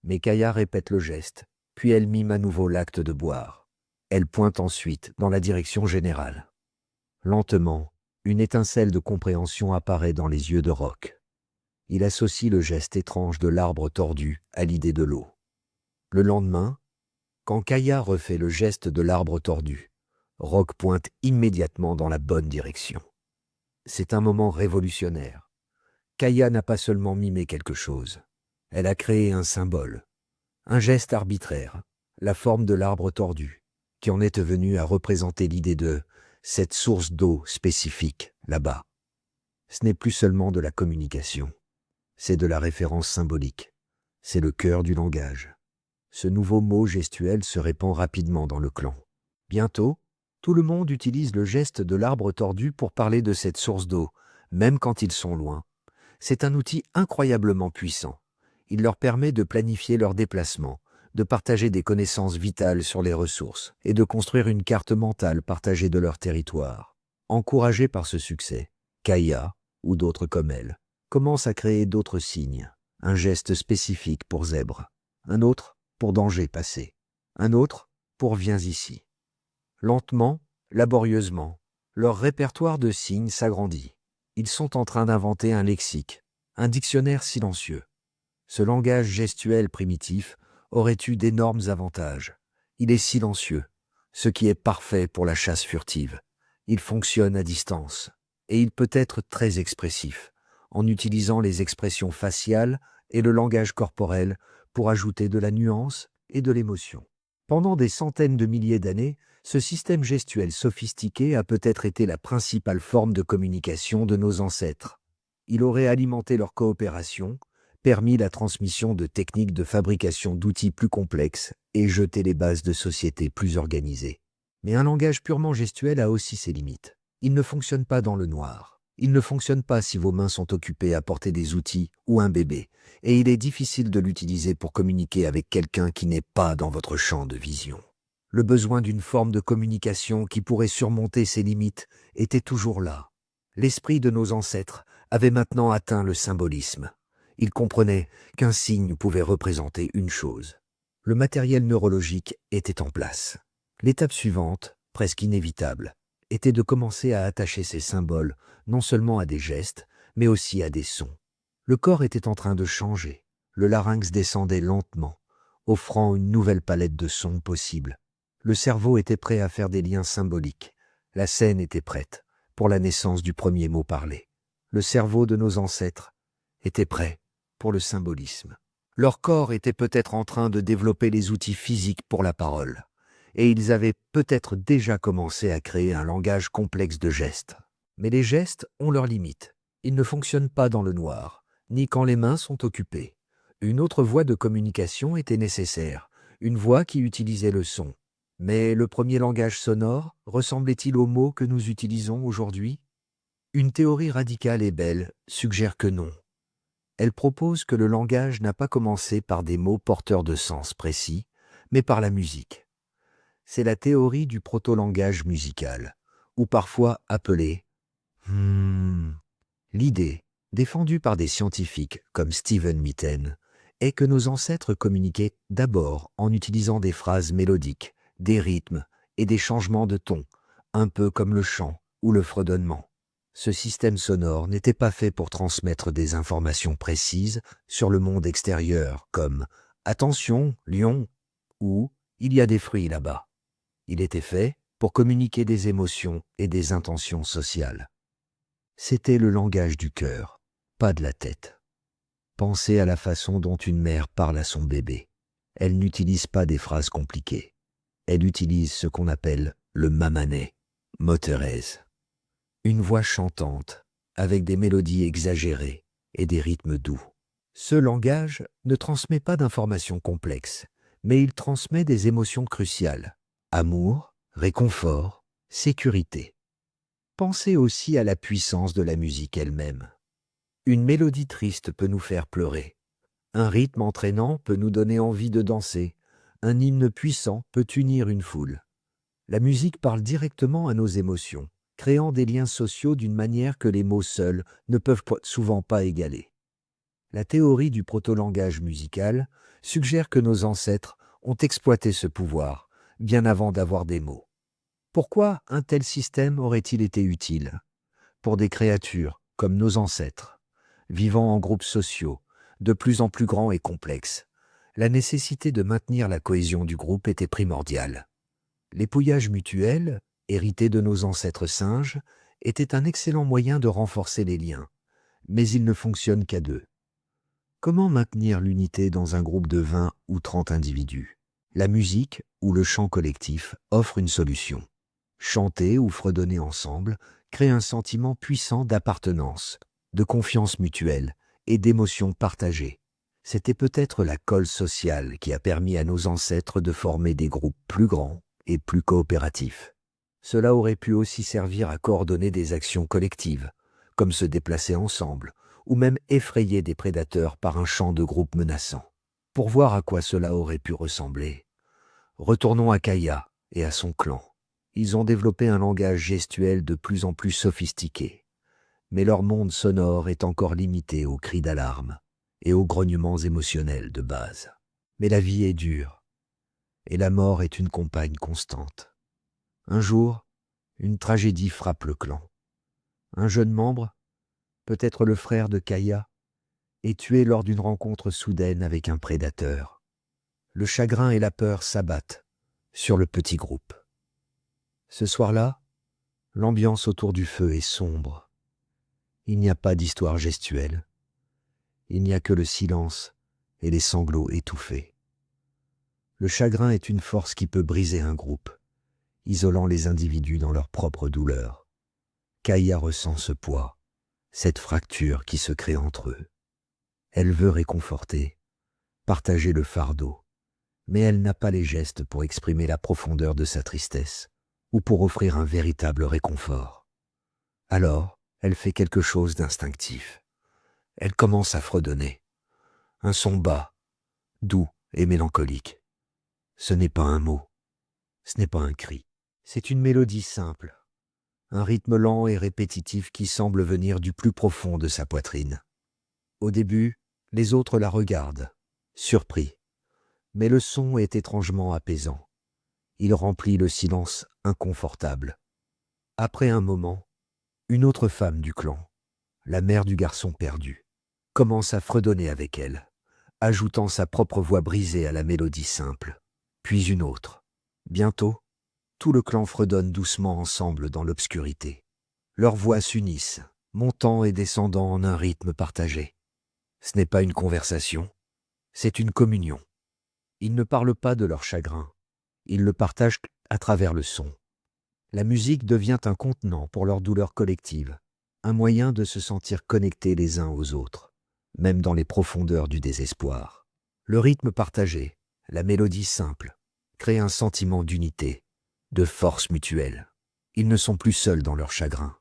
Mais Kaya répète le geste, puis elle mime à nouveau l'acte de boire. Elle pointe ensuite dans la direction générale. Lentement, une étincelle de compréhension apparaît dans les yeux de Rock. Il associe le geste étrange de l'arbre tordu à l'idée de l'eau. Le lendemain, quand Kaya refait le geste de l'arbre tordu, Rock pointe immédiatement dans la bonne direction. C'est un moment révolutionnaire. Kaya n'a pas seulement mimé quelque chose. Elle a créé un symbole, un geste arbitraire, la forme de l'arbre tordu, qui en est venu à représenter l'idée de cette source d'eau spécifique là-bas. Ce n'est plus seulement de la communication, c'est de la référence symbolique, c'est le cœur du langage. Ce nouveau mot gestuel se répand rapidement dans le clan. Bientôt, tout le monde utilise le geste de l'arbre tordu pour parler de cette source d'eau, même quand ils sont loin. C'est un outil incroyablement puissant. Il leur permet de planifier leurs déplacements, de partager des connaissances vitales sur les ressources et de construire une carte mentale partagée de leur territoire. Encouragés par ce succès, Kaya, ou d'autres comme elle, commencent à créer d'autres signes. Un geste spécifique pour zèbre, un autre pour danger passé, un autre pour viens ici. Lentement, laborieusement, leur répertoire de signes s'agrandit. Ils sont en train d'inventer un lexique, un dictionnaire silencieux. Ce langage gestuel primitif aurait eu d'énormes avantages. Il est silencieux, ce qui est parfait pour la chasse furtive. Il fonctionne à distance, et il peut être très expressif, en utilisant les expressions faciales et le langage corporel pour ajouter de la nuance et de l'émotion. Pendant des centaines de milliers d'années, ce système gestuel sophistiqué a peut-être été la principale forme de communication de nos ancêtres. Il aurait alimenté leur coopération, permis la transmission de techniques de fabrication d'outils plus complexes et jeté les bases de sociétés plus organisées. Mais un langage purement gestuel a aussi ses limites. Il ne fonctionne pas dans le noir. Il ne fonctionne pas si vos mains sont occupées à porter des outils ou un bébé, et il est difficile de l'utiliser pour communiquer avec quelqu'un qui n'est pas dans votre champ de vision. Le besoin d'une forme de communication qui pourrait surmonter ces limites était toujours là. L'esprit de nos ancêtres avait maintenant atteint le symbolisme. Ils comprenaient qu'un signe pouvait représenter une chose. Le matériel neurologique était en place. L'étape suivante, presque inévitable, était de commencer à attacher ces symboles non seulement à des gestes, mais aussi à des sons. Le corps était en train de changer. Le larynx descendait lentement, offrant une nouvelle palette de sons possibles. Le cerveau était prêt à faire des liens symboliques. La scène était prête pour la naissance du premier mot parlé. Le cerveau de nos ancêtres était prêt pour le symbolisme. Leur corps était peut-être en train de développer les outils physiques pour la parole, et ils avaient peut-être déjà commencé à créer un langage complexe de gestes. Mais les gestes ont leurs limites. Ils ne fonctionnent pas dans le noir, ni quand les mains sont occupées. Une autre voie de communication était nécessaire, une voie qui utilisait le son. Mais le premier langage sonore ressemblait-il aux mots que nous utilisons aujourd'hui? Une théorie radicale et belle suggère que non. Elle propose que le langage n'a pas commencé par des mots porteurs de sens précis, mais par la musique. C'est la théorie du proto-langage musical, ou parfois appelée L'idée, défendue par des scientifiques comme Steven Mitten, est que nos ancêtres communiquaient d'abord en utilisant des phrases mélodiques, des rythmes et des changements de ton, un peu comme le chant ou le fredonnement. Ce système sonore n'était pas fait pour transmettre des informations précises sur le monde extérieur comme « Attention, lion » ou « Il y a des fruits là-bas ». Il était fait pour communiquer des émotions et des intentions sociales. C'était le langage du cœur, pas de la tête. Pensez à la façon dont une mère parle à son bébé. Elle n'utilise pas des phrases compliquées. Elle utilise ce qu'on appelle le mamané, motérèse. Une voix chantante, avec des mélodies exagérées et des rythmes doux. Ce langage ne transmet pas d'informations complexes, mais il transmet des émotions cruciales. Amour, réconfort, sécurité. Pensez aussi à la puissance de la musique elle-même. Une mélodie triste peut nous faire pleurer. Un rythme entraînant peut nous donner envie de danser. Un hymne puissant peut unir une foule. La musique parle directement à nos émotions, créant des liens sociaux d'une manière que les mots seuls ne peuvent souvent pas égaler. La théorie du proto-langage musical suggère que nos ancêtres ont exploité ce pouvoir bien avant d'avoir des mots. Pourquoi un tel système aurait-il été utile? Pour des créatures comme nos ancêtres, vivant en groupes sociaux, de plus en plus grands et complexes, la nécessité de maintenir la cohésion du groupe était primordiale. L'épouillage mutuel, hérité de nos ancêtres singes, était un excellent moyen de renforcer les liens. mais ils ne fonctionnent qu'à deux. Comment maintenir l'unité dans un groupe de 20 ou 30 individus? La musique ou le chant collectif offre une solution. Chanter ou fredonner ensemble crée un sentiment puissant d'appartenance, de confiance mutuelle et d'émotion partagée. C'était peut-être la colle sociale qui a permis à nos ancêtres de former des groupes plus grands et plus coopératifs. Cela aurait pu aussi servir à coordonner des actions collectives, comme se déplacer ensemble, ou même effrayer des prédateurs par un chant de groupe menaçant. Pour voir à quoi cela aurait pu ressembler, retournons à Kaya et à son clan. Ils ont développé un langage gestuel de plus en plus sophistiqué, mais leur monde sonore est encore limité aux cris d'alarme et aux grognements émotionnels de base. Mais la vie est dure, et la mort est une compagne constante. Un jour, une tragédie frappe le clan. Un jeune membre, peut-être le frère de Kaya, est tué lors d'une rencontre soudaine avec un prédateur. Le chagrin et la peur s'abattent sur le petit groupe. Ce soir-là, l'ambiance autour du feu est sombre. Il n'y a pas d'histoire gestuelle. Il n'y a que le silence et les sanglots étouffés. Le chagrin est une force qui peut briser un groupe, isolant les individus dans leur propre douleur. Kaya ressent ce poids, cette fracture qui se crée entre eux. Elle veut réconforter, partager le fardeau, mais elle n'a pas les gestes pour exprimer la profondeur de sa tristesse ou pour offrir un véritable réconfort. Alors, elle fait quelque chose d'instinctif. Elle commence à fredonner. Un son bas, doux et mélancolique. Ce n'est pas un mot, ce n'est pas un cri. C'est une mélodie simple, un rythme lent et répétitif qui semble venir du plus profond de sa poitrine. Au début, les autres la regardent, surpris. Mais le son est étrangement apaisant. Il remplit le silence inconfortable. Après un moment, une autre femme du clan, la mère du garçon perdu, commence à fredonner avec elle, ajoutant sa propre voix brisée à la mélodie simple. Puis une autre. Bientôt, tout le clan fredonne doucement ensemble dans l'obscurité. Leurs voix s'unissent, montant et descendant en un rythme partagé. Ce n'est pas une conversation, c'est une communion. Ils ne parlent pas de leur chagrin, ils le partagent à travers le son. La musique devient un contenant pour leur douleur collective, un moyen de se sentir connectés les uns aux autres, même dans les profondeurs du désespoir. Le rythme partagé, la mélodie simple, crée un sentiment d'unité, de force mutuelle. Ils ne sont plus seuls dans leur chagrin,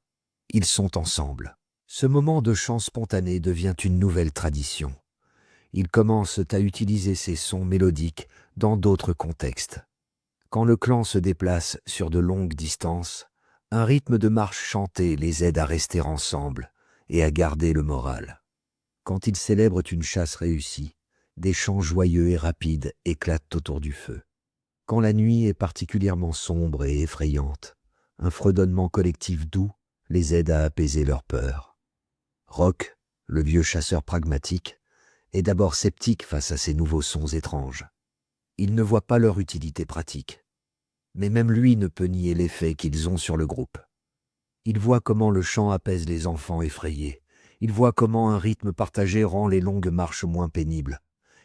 ils sont ensemble. Ce moment de chant spontané devient une nouvelle tradition. Ils commencent à utiliser ces sons mélodiques dans d'autres contextes. Quand le clan se déplace sur de longues distances, un rythme de marche chanté les aide à rester ensemble et à garder le moral. Quand ils célèbrent une chasse réussie, des chants joyeux et rapides éclatent autour du feu. Quand la nuit est particulièrement sombre et effrayante, un fredonnement collectif doux les aide à apaiser leur peur. Rock, le vieux chasseur pragmatique, est d'abord sceptique face à ces nouveaux sons étranges. Il ne voit pas leur utilité pratique. Mais même lui ne peut nier l'effet qu'ils ont sur le groupe. Il voit comment le chant apaise les enfants effrayés. Il voit comment un rythme partagé rend les longues marches moins pénibles.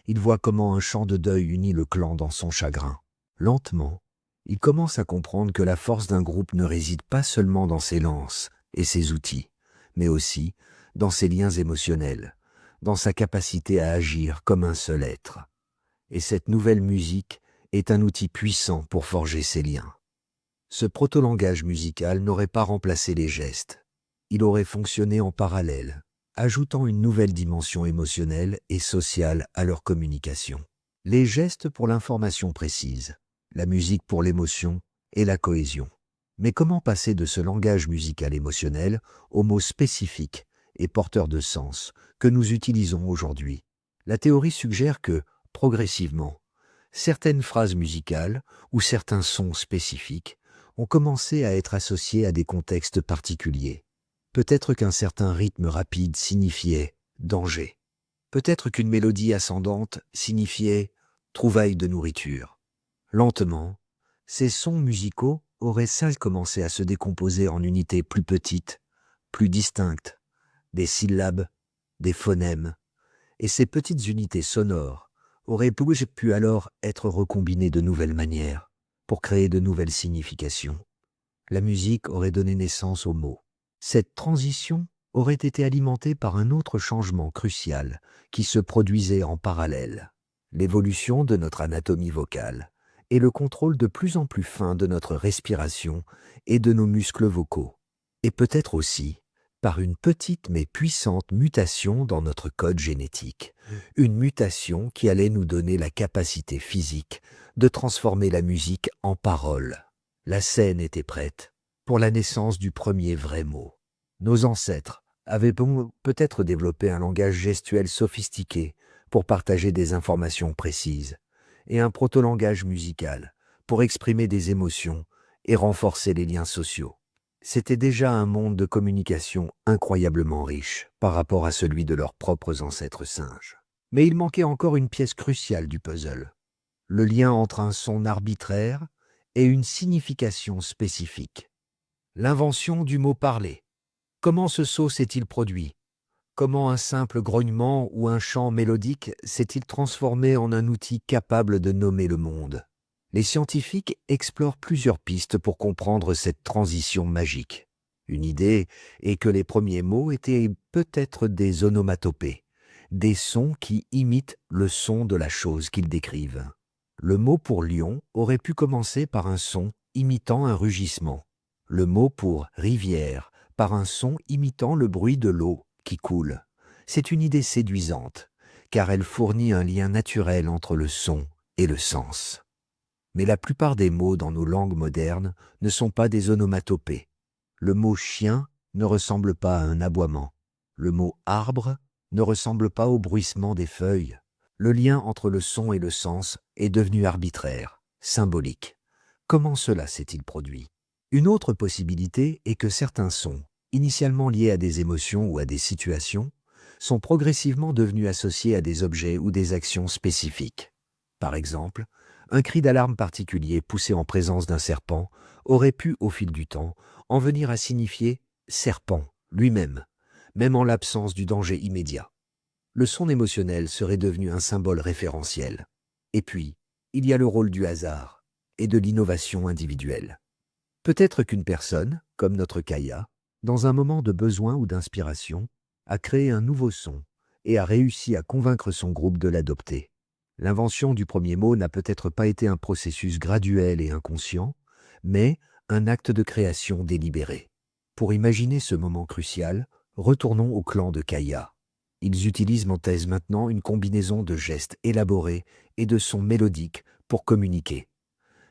Il voit comment un chant de deuil unit le clan dans son chagrin. Lentement, il commence à comprendre que la force d'un groupe ne réside pas seulement dans ses lances et ses outils, mais aussi dans ses liens émotionnels, dans sa capacité à agir comme un seul être. Et cette nouvelle musique est un outil puissant pour forger ces liens. Ce proto-langage musical n'aurait pas remplacé les gestes. Il aurait fonctionné en parallèle, ajoutant une nouvelle dimension émotionnelle et sociale à leur communication. Les gestes pour l'information précise, la musique pour l'émotion et la cohésion. Mais comment passer de ce langage musical émotionnel aux mots spécifiques et porteurs de sens que nous utilisons aujourd'hui? La théorie suggère que, progressivement, certaines phrases musicales ou certains sons spécifiques ont commencé à être associés à des contextes particuliers. Peut-être qu'un certain rythme rapide signifiait danger. Peut-être qu'une mélodie ascendante signifiait trouvaille de nourriture. Lentement, ces sons musicaux auraient commencé à se décomposer en unités plus petites, plus distinctes, des syllabes, des phonèmes, et ces petites unités sonores auraient pu alors être recombinées de nouvelles manières pour créer de nouvelles significations. La musique aurait donné naissance aux mots. Cette transition aurait été alimentée par un autre changement crucial qui se produisait en parallèle, l'évolution de notre anatomie vocale et le contrôle de plus en plus fin de notre respiration et de nos muscles vocaux, et peut-être aussi par une petite mais puissante mutation dans notre code génétique, une mutation qui allait nous donner la capacité physique de transformer la musique en paroles. La scène était prête pour la naissance du premier vrai mot. Nos ancêtres avaient peut-être développé un langage gestuel sophistiqué pour partager des informations précises, et un proto-langage musical pour exprimer des émotions et renforcer les liens sociaux. C'était déjà un monde de communication incroyablement riche par rapport à celui de leurs propres ancêtres singes. Mais il manquait encore une pièce cruciale du puzzle, le lien entre un son arbitraire et une signification spécifique. L'invention du mot parlé. Comment ce sot s'est-il produit? Comment un simple grognement ou un chant mélodique s'est-il transformé en un outil capable de nommer le monde? Les scientifiques explorent plusieurs pistes pour comprendre cette transition magique. Une idée est que les premiers mots étaient peut-être des onomatopées, des sons qui imitent le son de la chose qu'ils décrivent. Le mot pour lion aurait pu commencer par un son imitant un rugissement. Le mot pour rivière par un son imitant le bruit de l'eau qui coule. C'est une idée séduisante, car elle fournit un lien naturel entre le son et le sens. Mais la plupart des mots dans nos langues modernes ne sont pas des onomatopées. Le mot chien ne ressemble pas à un aboiement. Le mot arbre ne ressemble pas au bruissement des feuilles. Le lien entre le son et le sens est devenu arbitraire, symbolique. Comment cela s'est-il produit? Une autre possibilité est que certains sons, initialement liés à des émotions ou à des situations, sont progressivement devenus associés à des objets ou des actions spécifiques. Par exemple, un cri d'alarme particulier poussé en présence d'un serpent aurait pu, au fil du temps, en venir à signifier « serpent » lui-même, même en l'absence du danger immédiat. Le son émotionnel serait devenu un symbole référentiel. Et puis, il y a le rôle du hasard et de l'innovation individuelle. Peut-être qu'une personne, comme notre Kaya, dans un moment de besoin ou d'inspiration, a créé un nouveau son et a réussi à convaincre son groupe de l'adopter. L'invention du premier mot n'a peut-être pas été un processus graduel et inconscient, mais un acte de création délibéré. Pour imaginer ce moment crucial, retournons au clan de Kaya. Ils utilisent maintenant une combinaison de gestes élaborés et de sons mélodiques pour communiquer.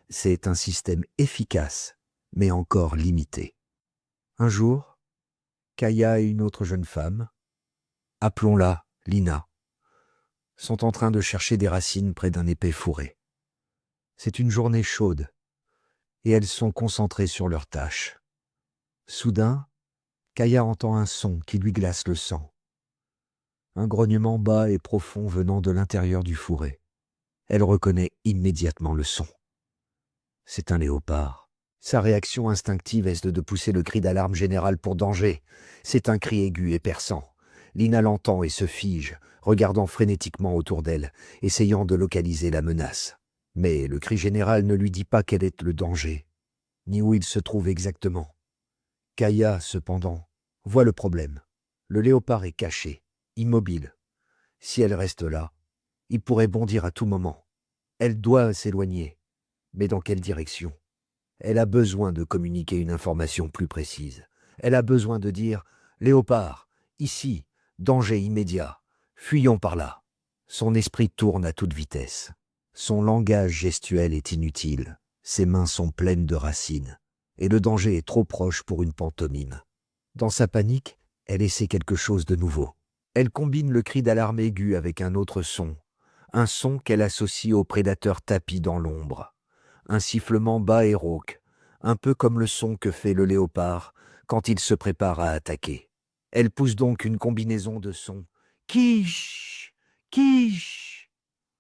C'est un système efficace, mais encore limité. Un jour, Kaya et une autre jeune femme, appelons-la Lina, sont en train de chercher des racines près d'un épais fourré. C'est une journée chaude, et elles sont concentrées sur leur tâche. Soudain, Kaya entend un son qui lui glace le sang. Un grognement bas et profond venant de l'intérieur du fourré. Elle reconnaît immédiatement le son. C'est un léopard. Sa réaction instinctive est de pousser le cri d'alarme général pour danger. C'est un cri aigu et perçant. Lina l'entend et se fige, regardant frénétiquement autour d'elle, essayant de localiser la menace. Mais le cri général ne lui dit pas quel est le danger, ni où il se trouve exactement. Kaya, cependant, voit le problème. Le léopard est caché, immobile. Si elle reste là, il pourrait bondir à tout moment. Elle doit s'éloigner. Mais dans quelle direction? Elle a besoin de communiquer une information plus précise. Elle a besoin de dire « Léopard, ici, danger immédiat, fuyons par là ». Son esprit tourne à toute vitesse. Son langage gestuel est inutile. Ses mains sont pleines de racines. Et le danger est trop proche pour une pantomime. Dans sa panique, elle essaie quelque chose de nouveau. Elle combine le cri d'alarme aigu avec un autre son. Un son qu'elle associe au prédateur tapi dans l'ombre. Un sifflement bas et rauque, un peu comme le son que fait le léopard quand il se prépare à attaquer. Elle pousse donc une combinaison de sons. Quiche, quiche.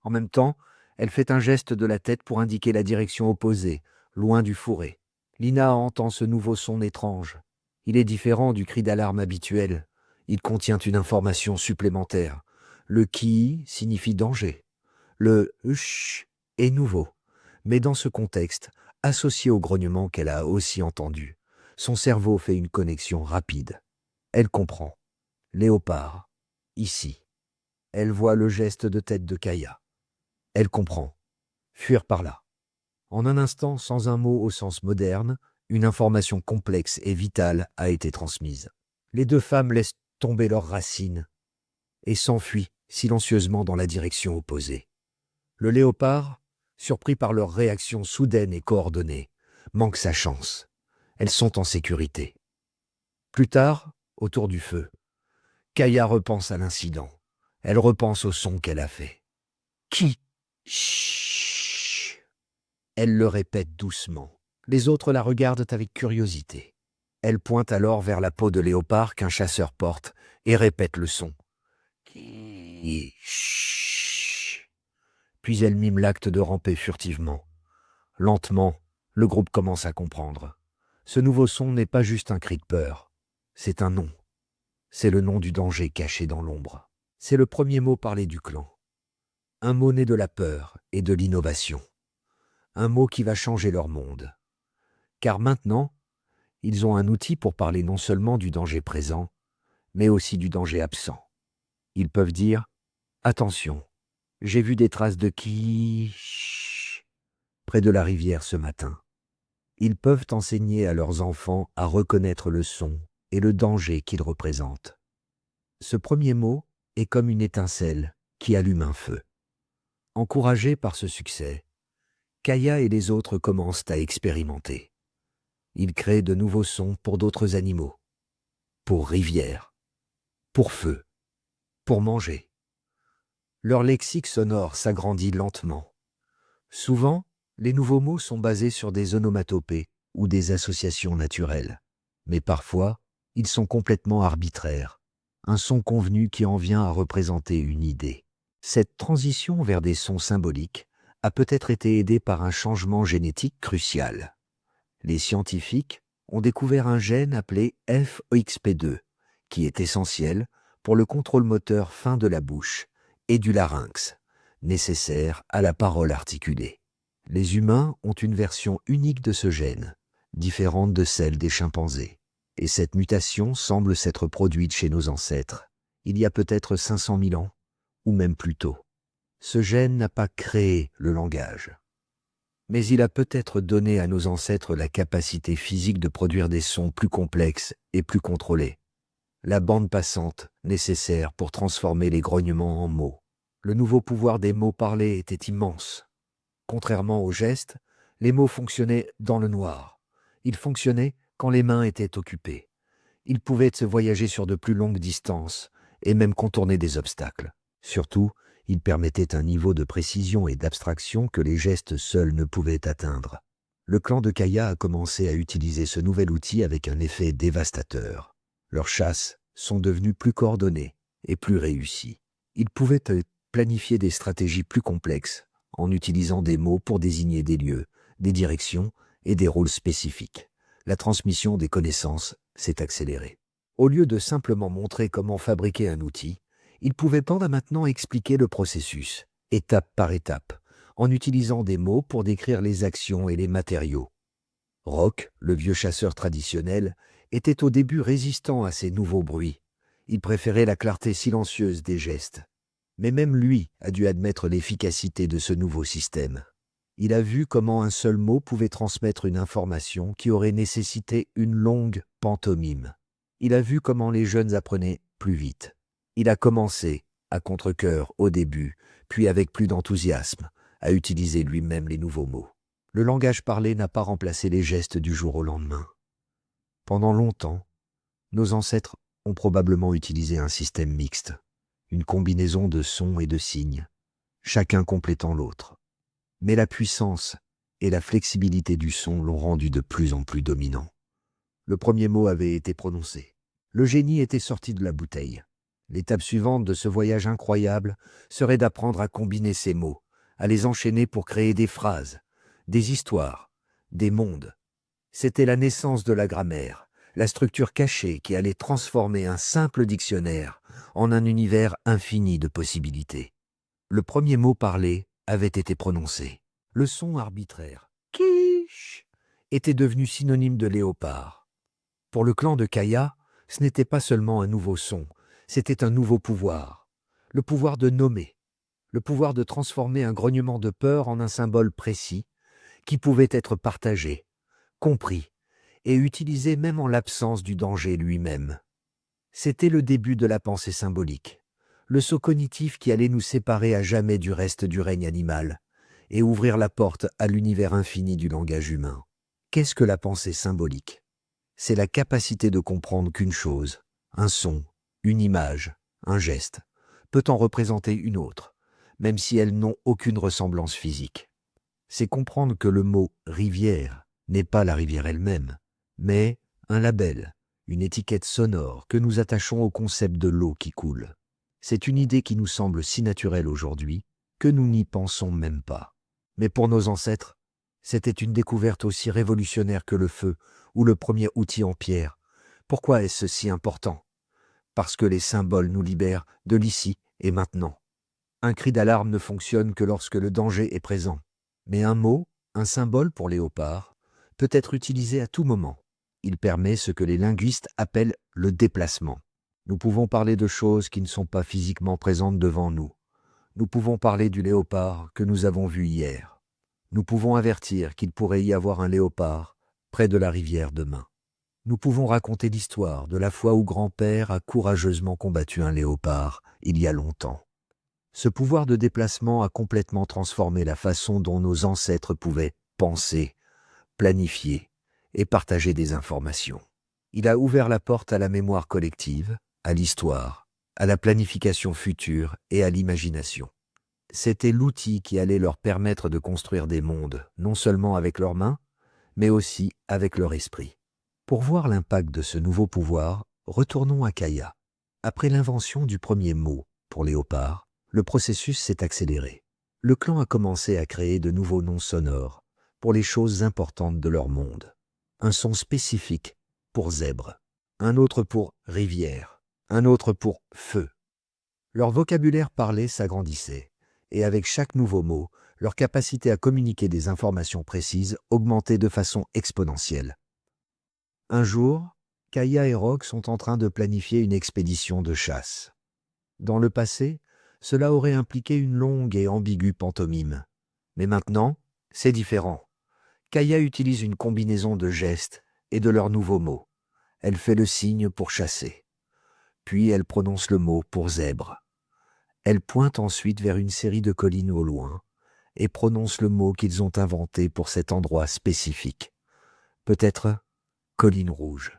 En même temps, elle fait un geste de la tête pour indiquer la direction opposée, loin du fourré. Lina entend ce nouveau son étrange. Il est différent du cri d'alarme habituel. Il contient une information supplémentaire. Le qui signifie danger. Le ch est nouveau. Mais dans ce contexte, associé au grognement qu'elle a aussi entendu, son cerveau fait une connexion rapide. Elle comprend. Léopard. Ici. Elle voit le geste de tête de Kaya. Elle comprend. Fuir par là. En un instant, sans un mot au sens moderne, une information complexe et vitale a été transmise. Les deux femmes laissent tomber leurs racines et s'enfuient silencieusement dans la direction opposée. Le léopard, surpris par leur réaction soudaine et coordonnée, manque sa chance. Elles sont en sécurité. Plus tard, autour du feu, Kaya repense à l'incident. Elle repense au son qu'elle a fait. Qui? Chut. Elle le répète doucement. Les autres la regardent avec curiosité. Elle pointe alors vers la peau de léopard qu'un chasseur porte et répète le son. Qui? Chut. Puis elle mime l'acte de ramper furtivement. Lentement, le groupe commence à comprendre. Ce nouveau son n'est pas juste un cri de peur. C'est un nom. C'est le nom du danger caché dans l'ombre. C'est le premier mot parlé du clan. Un mot né de la peur et de l'innovation. Un mot qui va changer leur monde. Car maintenant, ils ont un outil pour parler non seulement du danger présent, mais aussi du danger absent. Ils peuvent dire « Attention, j'ai vu des traces de qui près de la rivière ce matin. » Ils peuvent enseigner à leurs enfants à reconnaître le son et le danger qu'il représente. Ce premier mot est comme une étincelle qui allume un feu. Encouragés par ce succès, Kaya et les autres commencent à expérimenter. Ils créent de nouveaux sons pour d'autres animaux, pour rivière, pour feu, pour manger. Leur lexique sonore s'agrandit lentement. Souvent, les nouveaux mots sont basés sur des onomatopées ou des associations naturelles. Mais parfois, ils sont complètement arbitraires, un son convenu qui en vient à représenter une idée. Cette transition vers des sons symboliques a peut-être été aidée par un changement génétique crucial. Les scientifiques ont découvert un gène appelé FOXP2, qui est essentiel pour le contrôle moteur fin de la bouche et du larynx, nécessaire à la parole articulée. Les humains ont une version unique de ce gène, différente de celle des chimpanzés. Et cette mutation semble s'être produite chez nos ancêtres, il y a peut-être 500 000 ans, ou même plus tôt. Ce gène n'a pas créé le langage, mais il a peut-être donné à nos ancêtres la capacité physique de produire des sons plus complexes et plus contrôlés. La bande passante nécessaire pour transformer les grognements en mots. Le nouveau pouvoir des mots parlés était immense. Contrairement aux gestes, les mots fonctionnaient dans le noir. Ils fonctionnaient quand les mains étaient occupées. Ils pouvaient se voyager sur de plus longues distances et même contourner des obstacles. Surtout, ils permettaient un niveau de précision et d'abstraction que les gestes seuls ne pouvaient atteindre. Le clan de Kaya a commencé à utiliser ce nouvel outil avec un effet dévastateur. Leurs chasses sont devenues plus coordonnées et plus réussies. Ils pouvaient planifier des stratégies plus complexes en utilisant des mots pour désigner des lieux, des directions et des rôles spécifiques. La transmission des connaissances s'est accélérée. Au lieu de simplement montrer comment fabriquer un outil, ils pouvaient maintenant expliquer le processus, étape par étape, en utilisant des mots pour décrire les actions et les matériaux. Rock, le vieux chasseur traditionnel, était au début résistant à ces nouveaux bruits. Il préférait la clarté silencieuse des gestes. Mais même lui a dû admettre l'efficacité de ce nouveau système. Il a vu comment un seul mot pouvait transmettre une information qui aurait nécessité une longue pantomime. Il a vu comment les jeunes apprenaient plus vite. Il a commencé, à contre-cœur au début, puis avec plus d'enthousiasme, à utiliser lui-même les nouveaux mots. Le langage parlé n'a pas remplacé les gestes du jour au lendemain. Pendant longtemps, nos ancêtres ont probablement utilisé un système mixte, une combinaison de sons et de signes, chacun complétant l'autre. Mais la puissance et la flexibilité du son l'ont rendu de plus en plus dominant. Le premier mot avait été prononcé. Le génie était sorti de la bouteille. L'étape suivante de ce voyage incroyable serait d'apprendre à combiner ces mots, à les enchaîner pour créer des phrases, des histoires, des mondes. C'était la naissance de la grammaire, la structure cachée qui allait transformer un simple dictionnaire en un univers infini de possibilités. Le premier mot parlé avait été prononcé. Le son arbitraire, quiche, était devenu synonyme de léopard. Pour le clan de Kaya, ce n'était pas seulement un nouveau son, c'était un nouveau pouvoir. Le pouvoir de nommer, le pouvoir de transformer un grognement de peur en un symbole précis qui pouvait être partagé, compris et utilisé même en l'absence du danger lui-même. C'était le début de la pensée symbolique, le saut cognitif qui allait nous séparer à jamais du reste du règne animal et ouvrir la porte à l'univers infini du langage humain. Qu'est-ce que la pensée symbolique? C'est la capacité de comprendre qu'une chose, un son, une image, un geste, peut en représenter une autre, même si elles n'ont aucune ressemblance physique. C'est comprendre que le mot « rivière » n'est pas la rivière elle-même, mais un label, une étiquette sonore que nous attachons au concept de l'eau qui coule. C'est une idée qui nous semble si naturelle aujourd'hui que nous n'y pensons même pas. Mais pour nos ancêtres, c'était une découverte aussi révolutionnaire que le feu ou le premier outil en pierre. Pourquoi est-ce si important? Parce que les symboles nous libèrent de l'ici et maintenant. Un cri d'alarme ne fonctionne que lorsque le danger est présent. Mais un mot, un symbole pour léopard, peut être utilisé à tout moment. Il permet ce que les linguistes appellent le déplacement. Nous pouvons parler de choses qui ne sont pas physiquement présentes devant nous. Nous pouvons parler du léopard que nous avons vu hier. Nous pouvons avertir qu'il pourrait y avoir un léopard près de la rivière demain. Nous pouvons raconter l'histoire de la fois où grand-père a courageusement combattu un léopard il y a longtemps. Ce pouvoir de déplacement a complètement transformé la façon dont nos ancêtres pouvaient penser, planifier et partager des informations. Il a ouvert la porte à la mémoire collective, à l'histoire, à la planification future et à l'imagination. C'était l'outil qui allait leur permettre de construire des mondes, non seulement avec leurs mains, mais aussi avec leur esprit. Pour voir l'impact de ce nouveau pouvoir, retournons à Kaya. Après l'invention du premier mot pour léopard, le processus s'est accéléré. Le clan a commencé à créer de nouveaux noms sonores pour les choses importantes de leur monde. Un son spécifique pour zèbre, un autre pour rivière, un autre pour feu. Leur vocabulaire parlé s'agrandissait, et avec chaque nouveau mot, leur capacité à communiquer des informations précises augmentait de façon exponentielle. Un jour, Kaya et Rock sont en train de planifier une expédition de chasse. Dans le passé, cela aurait impliqué une longue et ambiguë pantomime. Mais maintenant, c'est différent. Kaya utilise une combinaison de gestes et de leurs nouveaux mots. Elle fait le signe pour chasser. Puis elle prononce le mot pour zèbre. Elle pointe ensuite vers une série de collines au loin et prononce le mot qu'ils ont inventé pour cet endroit spécifique. Peut-être colline rouge.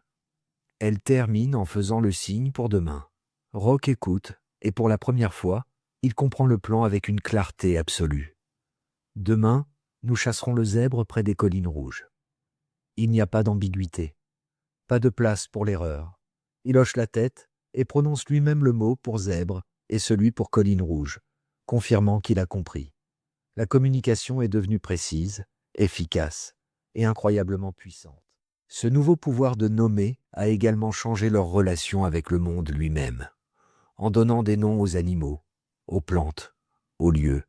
Elle termine en faisant le signe pour demain. Rock écoute et pour la première fois, il comprend le plan avec une clarté absolue. Demain, nous chasserons le zèbre près des collines rouges. Il n'y a pas d'ambiguïté, pas de place pour l'erreur. Il hoche la tête et prononce lui-même le mot pour zèbre et celui pour colline rouge, confirmant qu'il a compris. La communication est devenue précise, efficace et incroyablement puissante. Ce nouveau pouvoir de nommer a également changé leur relation avec le monde lui-même. En donnant des noms aux animaux, aux plantes, aux lieux,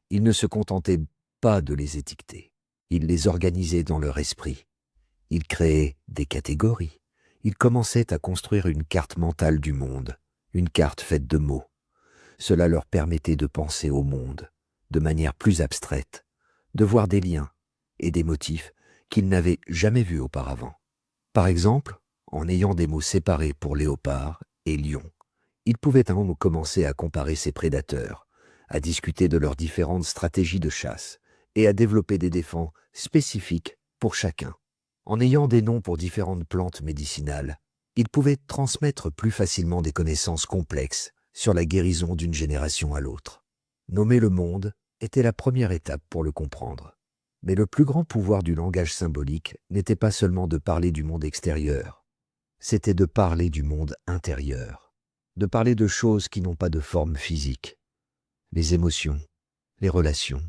ils ne se contentaient pas de les étiqueter. Ils les organisaient dans leur esprit. Ils créaient des catégories. Ils commençaient à construire une carte mentale du monde, une carte faite de mots. Cela leur permettait de penser au monde de manière plus abstraite, de voir des liens et des motifs qu'ils n'avaient jamais vus auparavant. Par exemple, en ayant des mots séparés pour léopard et lion, ils pouvaient commencer à comparer ces prédateurs, à discuter de leurs différentes stratégies de chasse et à développer des défenses spécifiques pour chacun. En ayant des noms pour différentes plantes médicinales, ils pouvaient transmettre plus facilement des connaissances complexes sur la guérison d'une génération à l'autre. Nommer le monde était la première étape pour le comprendre. Mais le plus grand pouvoir du langage symbolique n'était pas seulement de parler du monde extérieur, c'était de parler du monde intérieur, de parler de choses qui n'ont pas de forme physique, les émotions, les relations,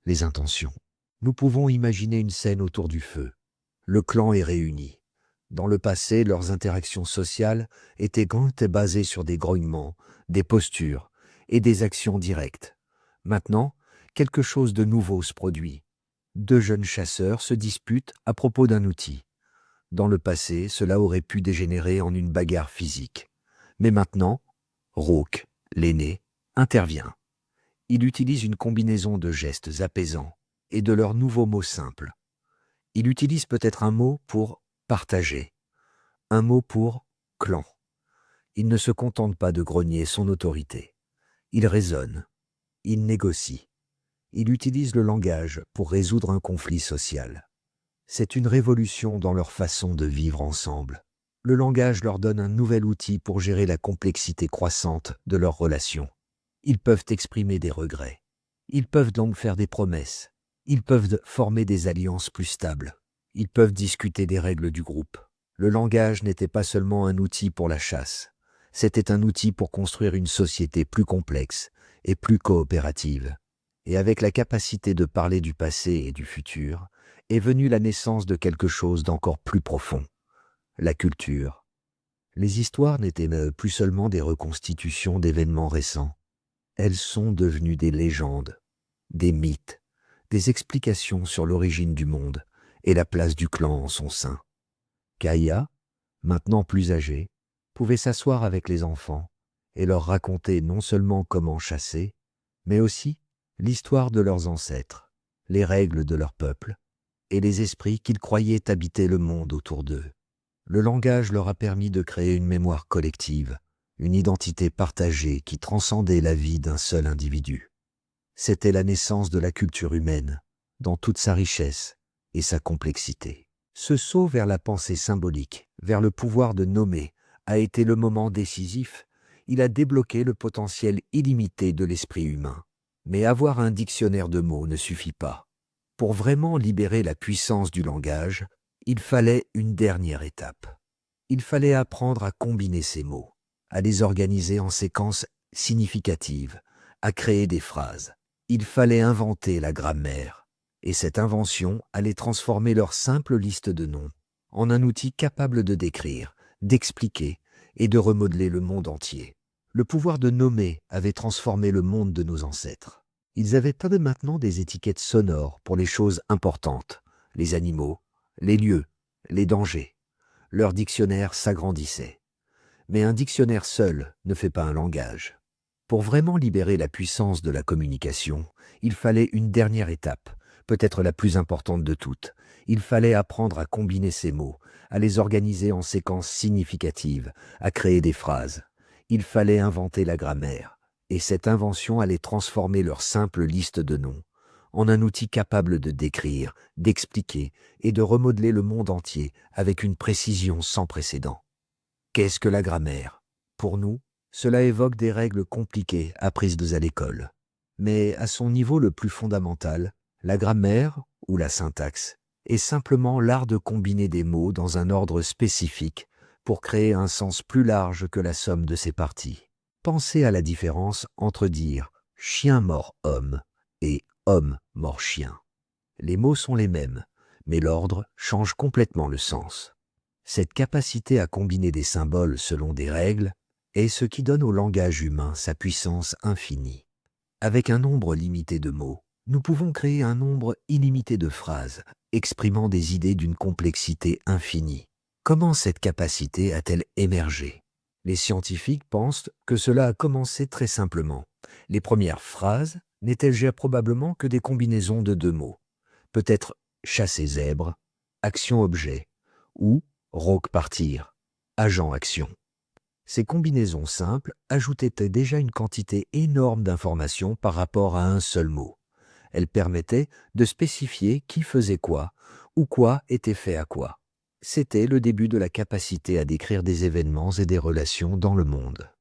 les intentions. Nous pouvons imaginer une scène autour du feu. Le clan est réuni. Dans le passé, leurs interactions sociales étaient basées sur des grognements, des postures et des actions directes. Maintenant, quelque chose de nouveau se produit. Deux jeunes chasseurs se disputent à propos d'un outil. Dans le passé, cela aurait pu dégénérer en une bagarre physique. Mais maintenant, Rauque, l'aîné, intervient. Il utilise une combinaison de gestes apaisants et de leurs nouveaux mots simples. Il utilise peut-être un mot pour partager, un mot pour clan. Il ne se contente pas de grogner son autorité. Il raisonne, il négocie, il utilise le langage pour résoudre un conflit social. C'est une révolution dans leur façon de vivre ensemble. Le langage leur donne un nouvel outil pour gérer la complexité croissante de leurs relations. Ils peuvent exprimer des regrets. Ils peuvent donc faire des promesses. Ils peuvent former des alliances plus stables. Ils peuvent discuter des règles du groupe. Le langage n'était pas seulement un outil pour la chasse. C'était un outil pour construire une société plus complexe et plus coopérative. Et avec la capacité de parler du passé et du futur, est venue la naissance de quelque chose d'encore plus profond, la culture. Les histoires n'étaient plus seulement des reconstitutions d'événements récents. Elles sont devenues des légendes, des mythes, des explications sur l'origine du monde et la place du clan en son sein. Kaya, maintenant plus âgée, pouvait s'asseoir avec les enfants et leur raconter non seulement comment chasser, mais aussi l'histoire de leurs ancêtres, les règles de leur peuple et les esprits qu'ils croyaient habiter le monde autour d'eux. Le langage leur a permis de créer une mémoire collective, une identité partagée qui transcendait la vie d'un seul individu. C'était la naissance de la culture humaine, dans toute sa richesse et sa complexité. Ce saut vers la pensée symbolique, vers le pouvoir de nommer, a été le moment décisif. Il a débloqué le potentiel illimité de l'esprit humain. Mais avoir un dictionnaire de mots ne suffit pas. Pour vraiment libérer la puissance du langage, il fallait une dernière étape. Il fallait apprendre à combiner ces mots, à les organiser en séquences significatives, à créer des phrases. Il fallait inventer la grammaire, et cette invention allait transformer leur simple liste de noms en un outil capable de décrire, d'expliquer et de remodeler le monde entier. Le pouvoir de nommer avait transformé le monde de nos ancêtres. Ils avaient maintenant des étiquettes sonores pour les choses importantes, les animaux, les lieux, les dangers. Leur dictionnaire s'agrandissait. Mais un dictionnaire seul ne fait pas un langage. Pour vraiment libérer la puissance de la communication, il fallait une dernière étape, peut-être la plus importante de toutes. Il fallait apprendre à combiner ces mots, à les organiser en séquences significatives, à créer des phrases. Il fallait inventer la grammaire, et cette invention allait transformer leur simple liste de noms en un outil capable de décrire, d'expliquer et de remodeler le monde entier avec une précision sans précédent. Qu'est-ce que la grammaire? Pour nous, cela évoque des règles compliquées apprises à l'école. Mais à son niveau le plus fondamental, la grammaire, ou la syntaxe, est simplement l'art de combiner des mots dans un ordre spécifique pour créer un sens plus large que la somme de ses parties. Pensez à la différence entre dire « chien mord homme » et « homme mord chien ». Les mots sont les mêmes, mais l'ordre change complètement le sens. Cette capacité à combiner des symboles selon des règles est ce qui donne au langage humain sa puissance infinie. Avec un nombre limité de mots, nous pouvons créer un nombre illimité de phrases, exprimant des idées d'une complexité infinie. Comment cette capacité a-t-elle émergé? Les scientifiques pensent que cela a commencé très simplement. Les premières phrases n'étaient probablement que des combinaisons de deux mots. Peut-être chasser zèbre, action-objet, ou rauque partir, agent-action. Ces combinaisons simples ajoutaient déjà une quantité énorme d'informations par rapport à un seul mot. Elles permettaient de spécifier qui faisait quoi, ou quoi était fait à quoi. C'était le début de la capacité à décrire des événements et des relations dans le monde.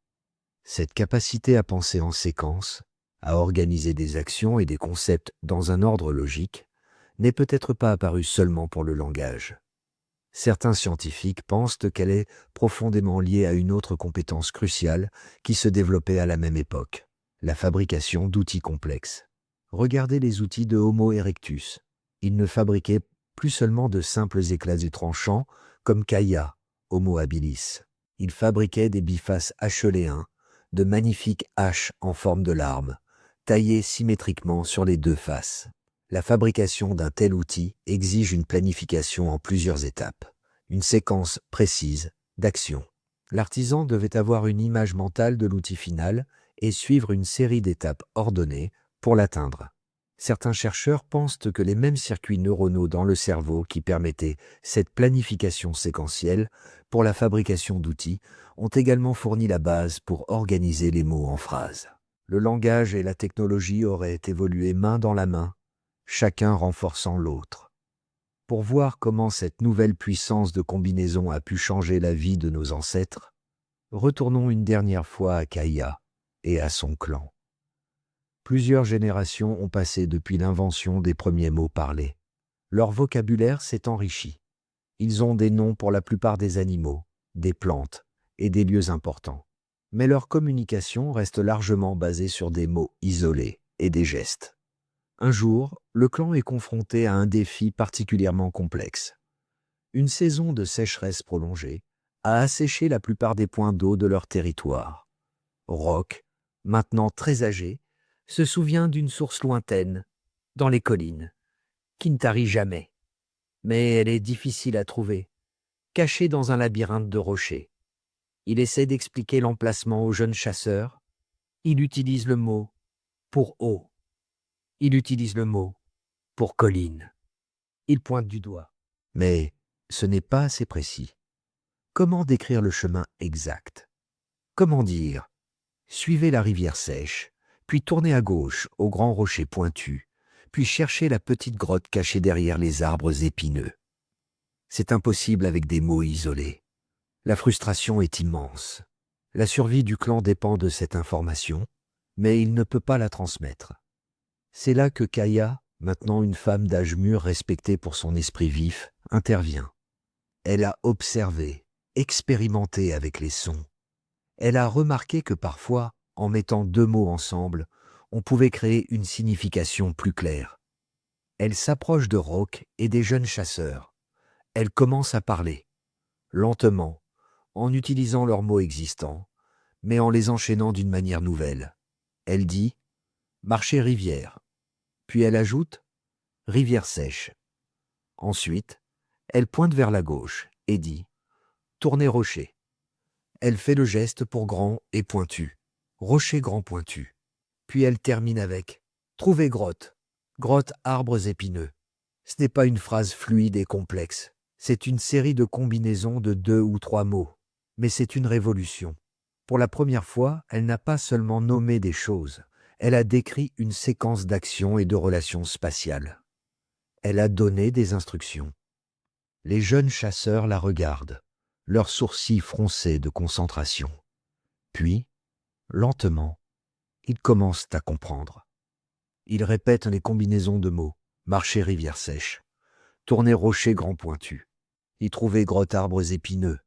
Cette capacité à penser en séquence, à organiser des actions et des concepts dans un ordre logique, n'est peut-être pas apparue seulement pour le langage. Certains scientifiques pensent qu'elle est profondément liée à une autre compétence cruciale qui se développait à la même époque, la fabrication d'outils complexes. Regardez les outils de Homo erectus. Ils ne fabriquaient plus seulement de simples éclats et tranchants, comme Kaya, Homo habilis. Il fabriquait des bifaces hacheléens, de magnifiques haches en forme de larme, taillées symétriquement sur les deux faces. La fabrication d'un tel outil exige une planification en plusieurs étapes, une séquence précise d'actions. L'artisan devait avoir une image mentale de l'outil final et suivre une série d'étapes ordonnées pour l'atteindre. Certains chercheurs pensent que les mêmes circuits neuronaux dans le cerveau qui permettaient cette planification séquentielle pour la fabrication d'outils ont également fourni la base pour organiser les mots en phrases. Le langage et la technologie auraient évolué main dans la main, chacun renforçant l'autre. Pour voir comment cette nouvelle puissance de combinaison a pu changer la vie de nos ancêtres, retournons une dernière fois à Kaya et à son clan. Plusieurs générations ont passé depuis l'invention des premiers mots parlés. Leur vocabulaire s'est enrichi. Ils ont des noms pour la plupart des animaux, des plantes et des lieux importants. Mais leur communication reste largement basée sur des mots isolés et des gestes. Un jour, le clan est confronté à un défi particulièrement complexe. Une saison de sécheresse prolongée a asséché la plupart des points d'eau de leur territoire. Rock, maintenant très âgé, se souvient d'une source lointaine, dans les collines, qui ne tarit jamais. Mais elle est difficile à trouver, cachée dans un labyrinthe de rochers. Il essaie d'expliquer l'emplacement aux jeunes chasseurs. Il utilise le mot pour eau. Il utilise le mot pour colline. Il pointe du doigt. Mais ce n'est pas assez précis. Comment décrire le chemin exact? Comment dire « Suivez la rivière sèche », puis tournez à gauche au grand rocher pointu, puis cherchez la petite grotte cachée derrière les arbres épineux. C'est impossible avec des mots isolés. La frustration est immense. La survie du clan dépend de cette information, mais il ne peut pas la transmettre. C'est là que Kaya, maintenant une femme d'âge mûr respectée pour son esprit vif, intervient. Elle a observé, expérimenté avec les sons. Elle a remarqué que parfois, en mettant deux mots ensemble, on pouvait créer une signification plus claire. Elle s'approche de Rock et des jeunes chasseurs. Elle commence à parler, lentement, en utilisant leurs mots existants, mais en les enchaînant d'une manière nouvelle. Elle dit « marcher rivière », puis elle ajoute « rivière sèche ». Ensuite, elle pointe vers la gauche et dit « tourner rocher ». Elle fait le geste pour grand et pointu, rocher grand pointu. Puis elle termine avec « trouver grotte », grotte arbres épineux. Ce n'est pas une phrase fluide et complexe, c'est une série de combinaisons de 2 ou 3 mots. Mais c'est une révolution. Pour la première fois, elle n'a pas seulement nommé des choses, elle a décrit une séquence d'actions et de relations spatiales. Elle a donné des instructions. Les jeunes chasseurs la regardent, leurs sourcils froncés de concentration. Puis, lentement, ils commencent à comprendre. Ils répètent les combinaisons de mots, marcher rivière sèche, tourner rocher grand pointu, y trouver grotte arbres épineux.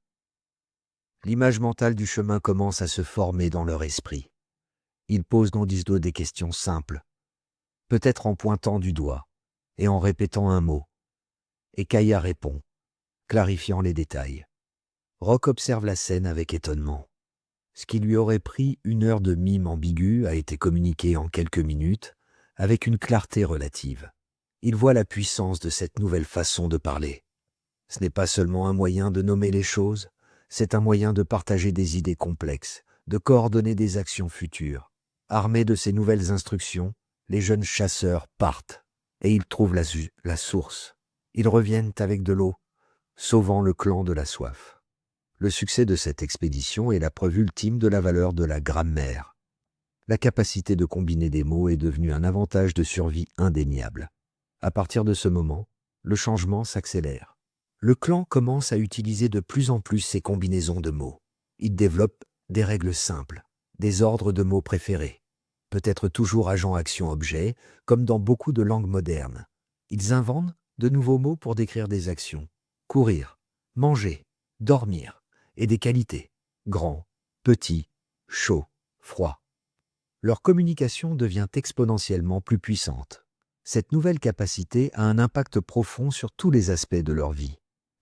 L'image mentale du chemin commence à se former dans leur esprit. Ils posent dans Disdo des questions simples, peut-être en pointant du doigt et en répétant un mot. Et Kaya répond, clarifiant les détails. Rock observe la scène avec étonnement. Ce qui lui aurait pris 1 heure de mime ambigu a été communiqué en quelques minutes, avec une clarté relative. Il voit la puissance de cette nouvelle façon de parler. Ce n'est pas seulement un moyen de nommer les choses, c'est un moyen de partager des idées complexes, de coordonner des actions futures. Armés de ces nouvelles instructions, les jeunes chasseurs partent et ils trouvent la source. Ils reviennent avec de l'eau, sauvant le clan de la soif. Le succès de cette expédition est la preuve ultime de la valeur de la grammaire. La capacité de combiner des mots est devenue un avantage de survie indéniable. À partir de ce moment, le changement s'accélère. Le clan commence à utiliser de plus en plus ces combinaisons de mots. Il développe des règles simples, des ordres de mots préférés, peut-être toujours agent-action-objet, comme dans beaucoup de langues modernes. Ils inventent de nouveaux mots pour décrire des actions, courir, manger, dormir, et des qualités, grand, petit, chaud, froid. Leur communication devient exponentiellement plus puissante. Cette nouvelle capacité a un impact profond sur tous les aspects de leur vie.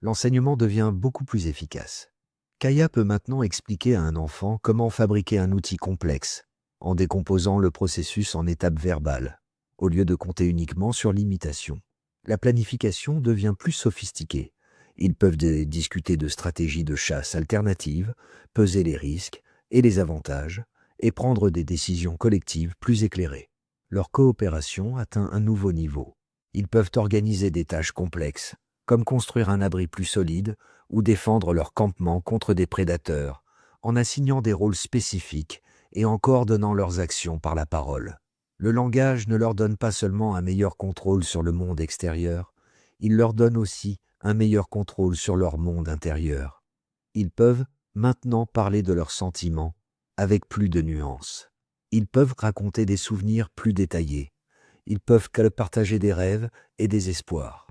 l'enseignement devient beaucoup plus efficace. Kaya peut maintenant expliquer à un enfant comment fabriquer un outil complexe, en décomposant le processus en étapes verbales, au lieu de compter uniquement sur l'imitation. La planification devient plus sophistiquée. Ils peuvent discuter de stratégies de chasse alternatives, peser les risques et les avantages, et prendre des décisions collectives plus éclairées. Leur coopération atteint un nouveau niveau. Ils peuvent organiser des tâches complexes, comme construire un abri plus solide ou défendre leur campement contre des prédateurs, en assignant des rôles spécifiques et en coordonnant leurs actions par la parole. Le langage ne leur donne pas seulement un meilleur contrôle sur le monde extérieur, il leur donne aussi un meilleur contrôle sur leur monde intérieur. Ils peuvent maintenant parler de leurs sentiments avec plus de nuances. Ils peuvent raconter des souvenirs plus détaillés. Ils peuvent partager des rêves et des espoirs.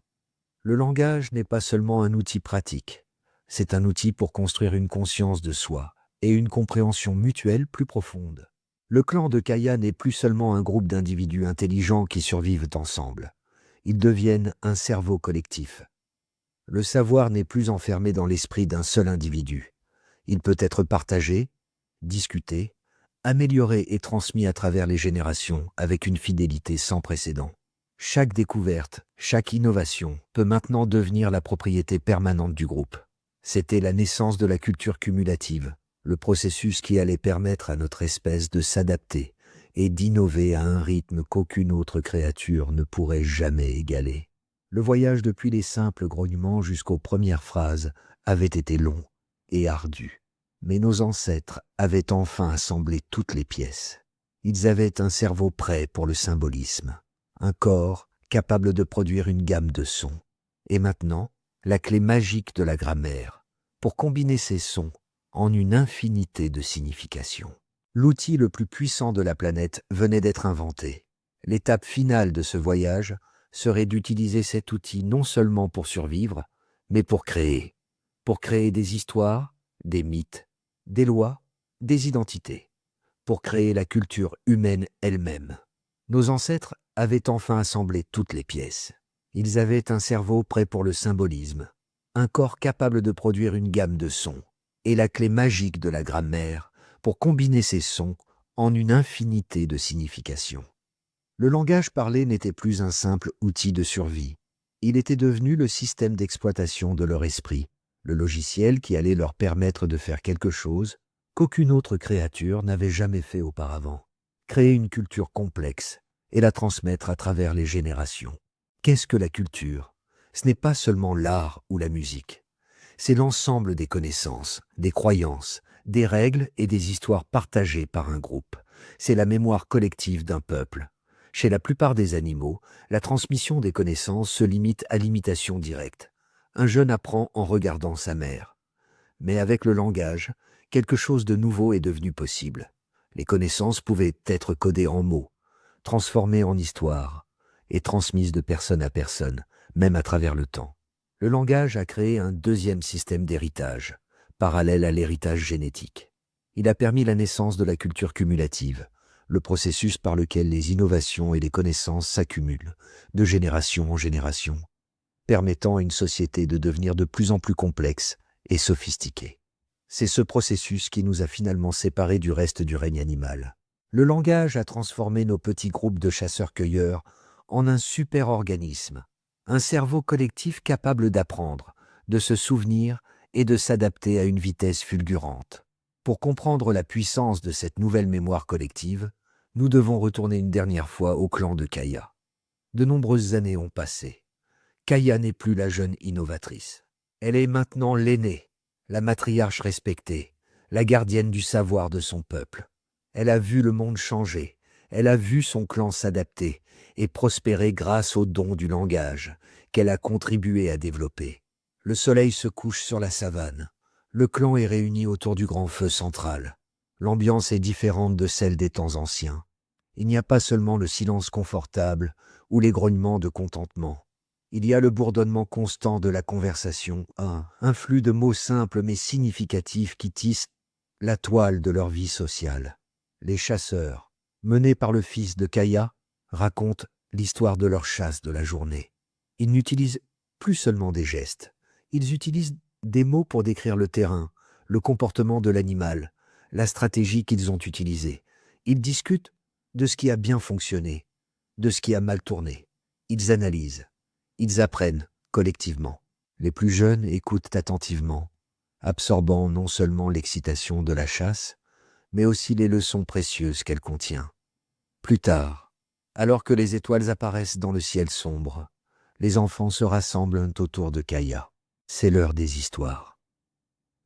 Le langage n'est pas seulement un outil pratique, c'est un outil pour construire une conscience de soi et une compréhension mutuelle plus profonde. Le clan de Kaya n'est plus seulement un groupe d'individus intelligents qui survivent ensemble. Ils deviennent un cerveau collectif. Le savoir n'est plus enfermé dans l'esprit d'un seul individu. Il peut être partagé, discuté, amélioré et transmis à travers les générations avec une fidélité sans précédent. Chaque découverte, chaque innovation peut maintenant devenir la propriété permanente du groupe. C'était la naissance de la culture cumulative, le processus qui allait permettre à notre espèce de s'adapter et d'innover à un rythme qu'aucune autre créature ne pourrait jamais égaler. Le voyage depuis les simples grognements jusqu'aux premières phrases avait été long et ardu. Mais nos ancêtres avaient enfin assemblé toutes les pièces. Ils avaient un cerveau prêt pour le symbolisme, un corps capable de produire une gamme de sons, et maintenant, la clé magique de la grammaire, pour combiner ces sons en une infinité de significations. L'outil le plus puissant de la planète venait d'être inventé. L'étape finale de ce voyage serait d'utiliser cet outil non seulement pour survivre, mais pour créer des histoires, des mythes, des lois, des identités, pour créer la culture humaine elle-même. Nos ancêtres avaient enfin assemblé toutes les pièces. Ils avaient un cerveau prêt pour le symbolisme, un corps capable de produire une gamme de sons, et la clé magique de la grammaire pour combiner ces sons en une infinité de significations. Le langage parlé n'était plus un simple outil de survie. Il était devenu le système d'exploitation de leur esprit, le logiciel qui allait leur permettre de faire quelque chose qu'aucune autre créature n'avait jamais fait auparavant. Créer une culture complexe et la transmettre à travers les générations. Qu'est-ce que la culture? Ce n'est pas seulement l'art ou la musique. C'est l'ensemble des connaissances, des croyances, des règles et des histoires partagées par un groupe. C'est la mémoire collective d'un peuple. Chez la plupart des animaux, la transmission des connaissances se limite à l'imitation directe. Un jeune apprend en regardant sa mère. Mais avec le langage, quelque chose de nouveau est devenu possible. Les connaissances pouvaient être codées en mots, transformées en histoires et transmises de personne à personne, même à travers le temps. Le langage a créé un deuxième système d'héritage, parallèle à l'héritage génétique. Il a permis la naissance de la culture cumulative, le processus par lequel les innovations et les connaissances s'accumulent, de génération en génération, permettant à une société de devenir de plus en plus complexe et sophistiquée. C'est ce processus qui nous a finalement séparés du reste du règne animal. Le langage a transformé nos petits groupes de chasseurs-cueilleurs en un super-organisme, un cerveau collectif capable d'apprendre, de se souvenir et de s'adapter à une vitesse fulgurante. Pour comprendre la puissance de cette nouvelle mémoire collective, nous devons retourner une dernière fois au clan de Kaya. De nombreuses années ont passé. Kaya n'est plus la jeune innovatrice. Elle est maintenant l'aînée, la matriarche respectée, la gardienne du savoir de son peuple. Elle a vu le monde changer, elle a vu son clan s'adapter et prospérer grâce aux dons du langage qu'elle a contribué à développer. Le soleil se couche sur la savane. Le clan est réuni autour du grand feu central. L'ambiance est différente de celle des temps anciens. Il n'y a pas seulement le silence confortable ou les grognements de contentement. Il y a le bourdonnement constant de la conversation, un flux de mots simples mais significatifs qui tissent la toile de leur vie sociale. Les chasseurs, menés par le fils de Kaya, racontent l'histoire de leur chasse de la journée. Ils n'utilisent plus seulement des gestes, Ils utilisent des mots pour décrire le terrain, le comportement de l'animal, la stratégie qu'ils ont utilisée. Ils discutent de ce qui a bien fonctionné, de ce qui a mal tourné. Ils analysent, ils apprennent collectivement. Les plus jeunes écoutent attentivement, absorbant non seulement l'excitation de la chasse, mais aussi les leçons précieuses qu'elle contient. Plus tard, alors que les étoiles apparaissent dans le ciel sombre, les enfants se rassemblent autour de Kaya. C'est l'heure des histoires.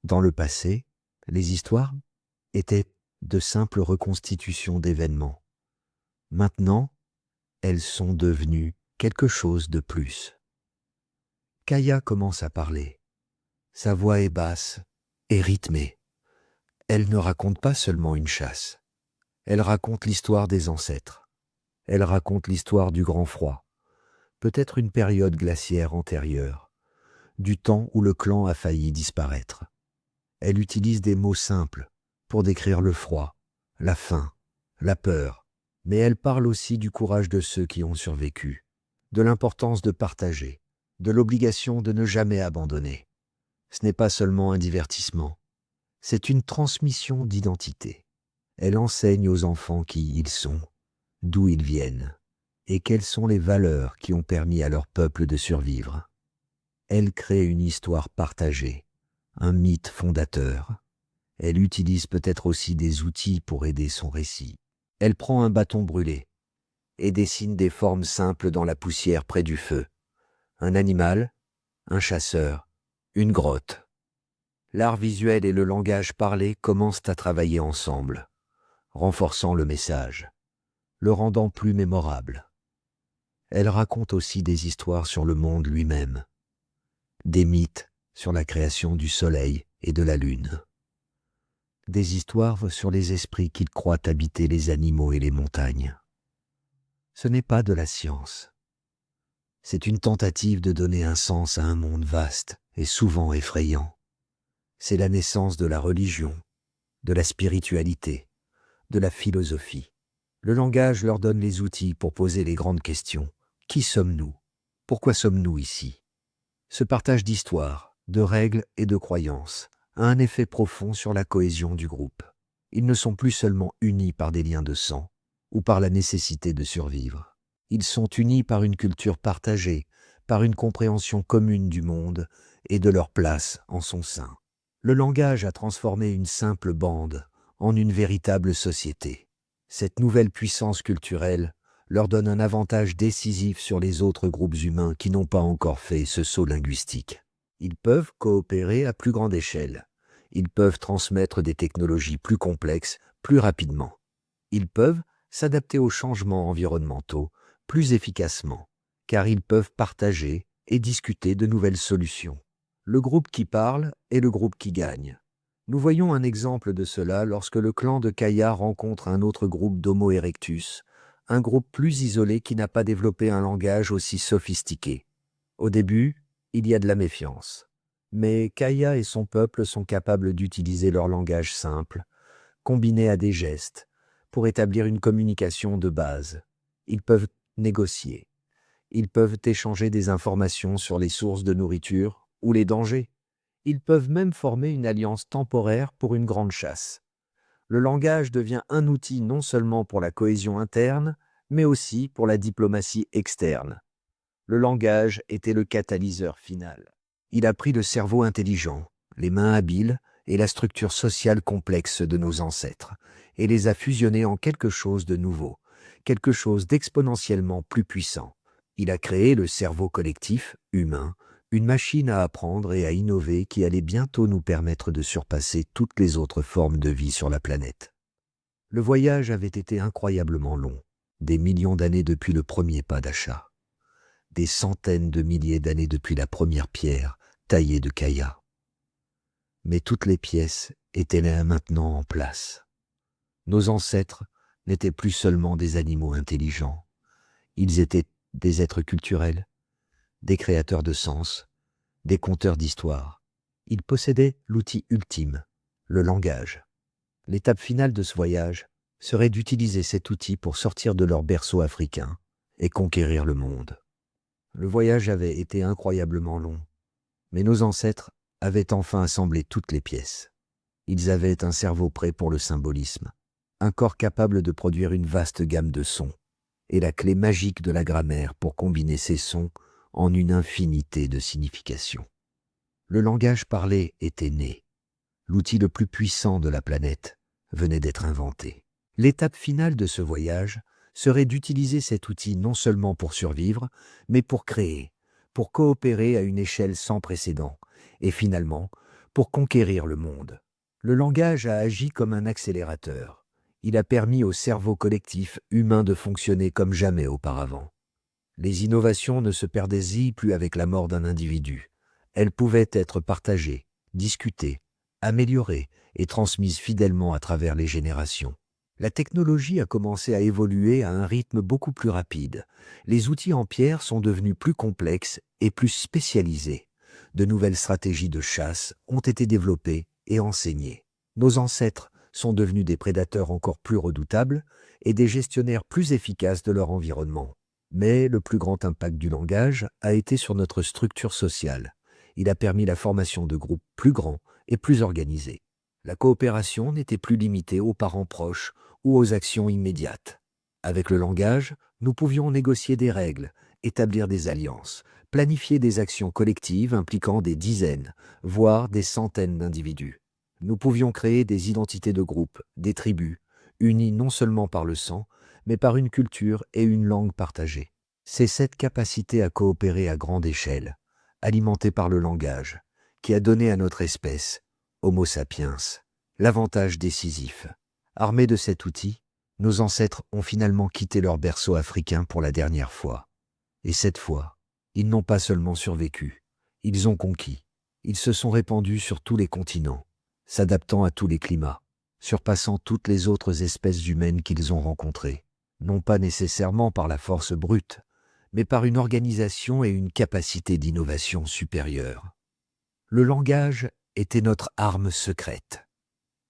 Dans le passé, les histoires étaient de simples reconstitutions d'événements. Maintenant, elles sont devenues quelque chose de plus. Kaya commence à parler. Sa voix est basse et rythmée. Elle ne raconte pas seulement une chasse. Elle raconte l'histoire des ancêtres. Elle raconte l'histoire du grand froid, peut-être une période glaciaire antérieure, du temps où le clan a failli disparaître. Elle utilise des mots simples pour décrire le froid, la faim, la peur, mais elle parle aussi du courage de ceux qui ont survécu, de l'importance de partager, de l'obligation de ne jamais abandonner. Ce n'est pas seulement un divertissement, c'est une transmission d'identité. Elle enseigne aux enfants qui ils sont, d'où ils viennent, et quelles sont les valeurs qui ont permis à leur peuple de survivre. Elle crée une histoire partagée, un mythe fondateur. Elle utilise peut-être aussi des outils pour aider son récit. Elle prend un bâton brûlé et dessine des formes simples dans la poussière près du feu. Un animal, un chasseur, une grotte. L'art visuel et le langage parlé commencent à travailler ensemble, renforçant le message, le rendant plus mémorable. Elle raconte aussi des histoires sur le monde lui-même, des mythes sur la création du soleil et de la lune, des histoires sur les esprits qui croient habiter les animaux et les montagnes. Ce n'est pas de la science. C'est une tentative de donner un sens à un monde vaste et souvent effrayant. C'est la naissance de la religion, de la spiritualité, de la philosophie. Le langage leur donne les outils pour poser les grandes questions. Qui sommes-nous? Pourquoi sommes-nous ici? Ce partage d'histoires, de règles et de croyances a un effet profond sur la cohésion du groupe. Ils ne sont plus seulement unis par des liens de sang ou par la nécessité de survivre. Ils sont unis par une culture partagée, par une compréhension commune du monde et de leur place en son sein. Le langage a transformé une simple bande en une véritable société. Cette nouvelle puissance culturelle leur donne un avantage décisif sur les autres groupes humains qui n'ont pas encore fait ce saut linguistique. Ils peuvent coopérer à plus grande échelle. Ils peuvent transmettre des technologies plus complexes, plus rapidement. Ils peuvent s'adapter aux changements environnementaux plus efficacement, car ils peuvent partager et discuter de nouvelles solutions. Le groupe qui parle est le groupe qui gagne. Nous voyons un exemple de cela lorsque le clan de Kaya rencontre un autre groupe d'Homo erectus, un groupe plus isolé qui n'a pas développé un langage aussi sophistiqué. Au début, il y a de la méfiance. Mais Kaya et son peuple sont capables d'utiliser leur langage simple, combiné à des gestes, pour établir une communication de base. Ils peuvent négocier. Ils peuvent échanger des informations sur les sources de nourriture ou les dangers. Ils peuvent même former une alliance temporaire pour une grande chasse. Le langage devient un outil non seulement pour la cohésion interne, mais aussi pour la diplomatie externe. Le langage était le catalyseur final. Il a pris le cerveau intelligent, les mains habiles et la structure sociale complexe de nos ancêtres, et les a fusionnés en quelque chose de nouveau, quelque chose d'exponentiellement plus puissant. Il a créé le cerveau collectif, humain, une machine à apprendre et à innover qui allait bientôt nous permettre de surpasser toutes les autres formes de vie sur la planète. Le voyage avait été incroyablement long, des millions d'années depuis le premier pas d'achat, des centaines de milliers d'années depuis la première pierre taillée de Kaya. Mais toutes les pièces étaient là maintenant en place. Nos ancêtres n'étaient plus seulement des animaux intelligents, ils étaient des êtres culturels, des créateurs de sens, des conteurs d'histoires. Ils possédaient l'outil ultime, le langage. L'étape finale de ce voyage serait d'utiliser cet outil pour sortir de leur berceau africain et conquérir le monde. Le voyage avait été incroyablement long, Mais nos ancêtres avaient enfin assemblé toutes les pièces. Ils avaient un cerveau prêt pour le symbolisme, un corps capable de produire une vaste gamme de sons, et la clé magique de la grammaire pour combiner ces sons en une infinité de significations. Le langage parlé était né. L'outil le plus puissant de la planète venait d'être inventé. L'étape finale de ce voyage serait d'utiliser cet outil non seulement pour survivre, mais pour créer, pour coopérer à une échelle sans précédent, et finalement, pour conquérir le monde. Le langage a agi comme un accélérateur. Il a permis au cerveau collectif humain de fonctionner comme jamais auparavant. Les innovations ne se perdaient plus avec la mort d'un individu. Elles pouvaient être partagées, discutées, améliorées et transmises fidèlement à travers les générations. La technologie a commencé à évoluer à un rythme beaucoup plus rapide. Les outils en pierre sont devenus plus complexes et plus spécialisés. De nouvelles stratégies de chasse ont été développées et enseignées. Nos ancêtres sont devenus des prédateurs encore plus redoutables et des gestionnaires plus efficaces de leur environnement. Mais le plus grand impact du langage a été sur notre structure sociale. Il a permis la formation de groupes plus grands et plus organisés. La coopération n'était plus limitée aux parents proches ou aux actions immédiates. Avec le langage, nous pouvions négocier des règles, établir des alliances, planifier des actions collectives impliquant des dizaines, voire des centaines d'individus. Nous pouvions créer des identités de groupe, des tribus, unies non seulement par le sang, mais par une culture et une langue partagées. C'est cette capacité à coopérer à grande échelle, alimentée par le langage, qui a donné à notre espèce, Homo sapiens, l'avantage décisif. Armés de cet outil, nos ancêtres ont finalement quitté leur berceau africain pour la dernière fois. Et cette fois, ils n'ont pas seulement survécu, ils ont conquis. Ils se sont répandus sur tous les continents, s'adaptant à tous les climats, surpassant toutes les autres espèces humaines qu'ils ont rencontrées, non pas nécessairement par la force brute, mais par une organisation et une capacité d'innovation supérieure. Le langage était notre arme secrète.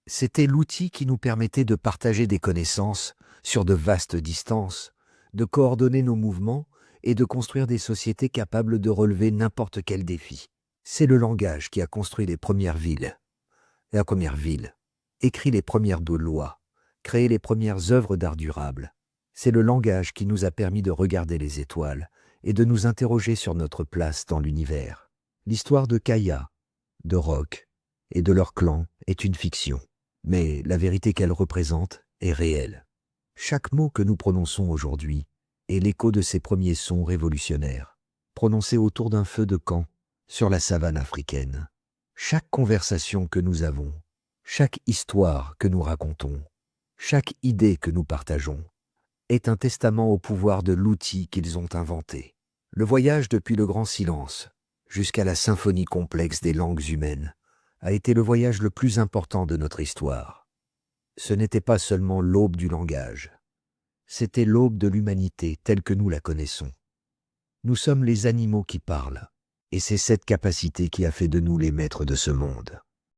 C'était l'outil qui nous permettait de partager des connaissances sur de vastes distances, de coordonner nos mouvements et de construire des sociétés capables de relever n'importe quel défi. C'est le langage qui a construit les premières villes. La première ville, écrit les premières lois, créé les premières œuvres d'art durable. C'est le langage qui nous a permis de regarder les étoiles et de nous interroger sur notre place dans l'univers. L'histoire de Kaya, de Rock et de leur clan est une fiction, mais la vérité qu'elle représente est réelle. Chaque mot que nous prononçons aujourd'hui est l'écho de ces premiers sons révolutionnaires, prononcés autour d'un feu de camp sur la savane africaine. Chaque conversation que nous avons, chaque histoire que nous racontons, chaque idée que nous partageons, est un testament au pouvoir de l'outil qu'ils ont inventé. Le voyage depuis le grand silence jusqu'à la symphonie complexe des langues humaines a été le voyage le plus important de notre histoire. Ce n'était pas seulement l'aube du langage, c'était l'aube de l'humanité telle que nous la connaissons. Nous sommes les animaux qui parlent, et c'est cette capacité qui a fait de nous les maîtres de ce monde.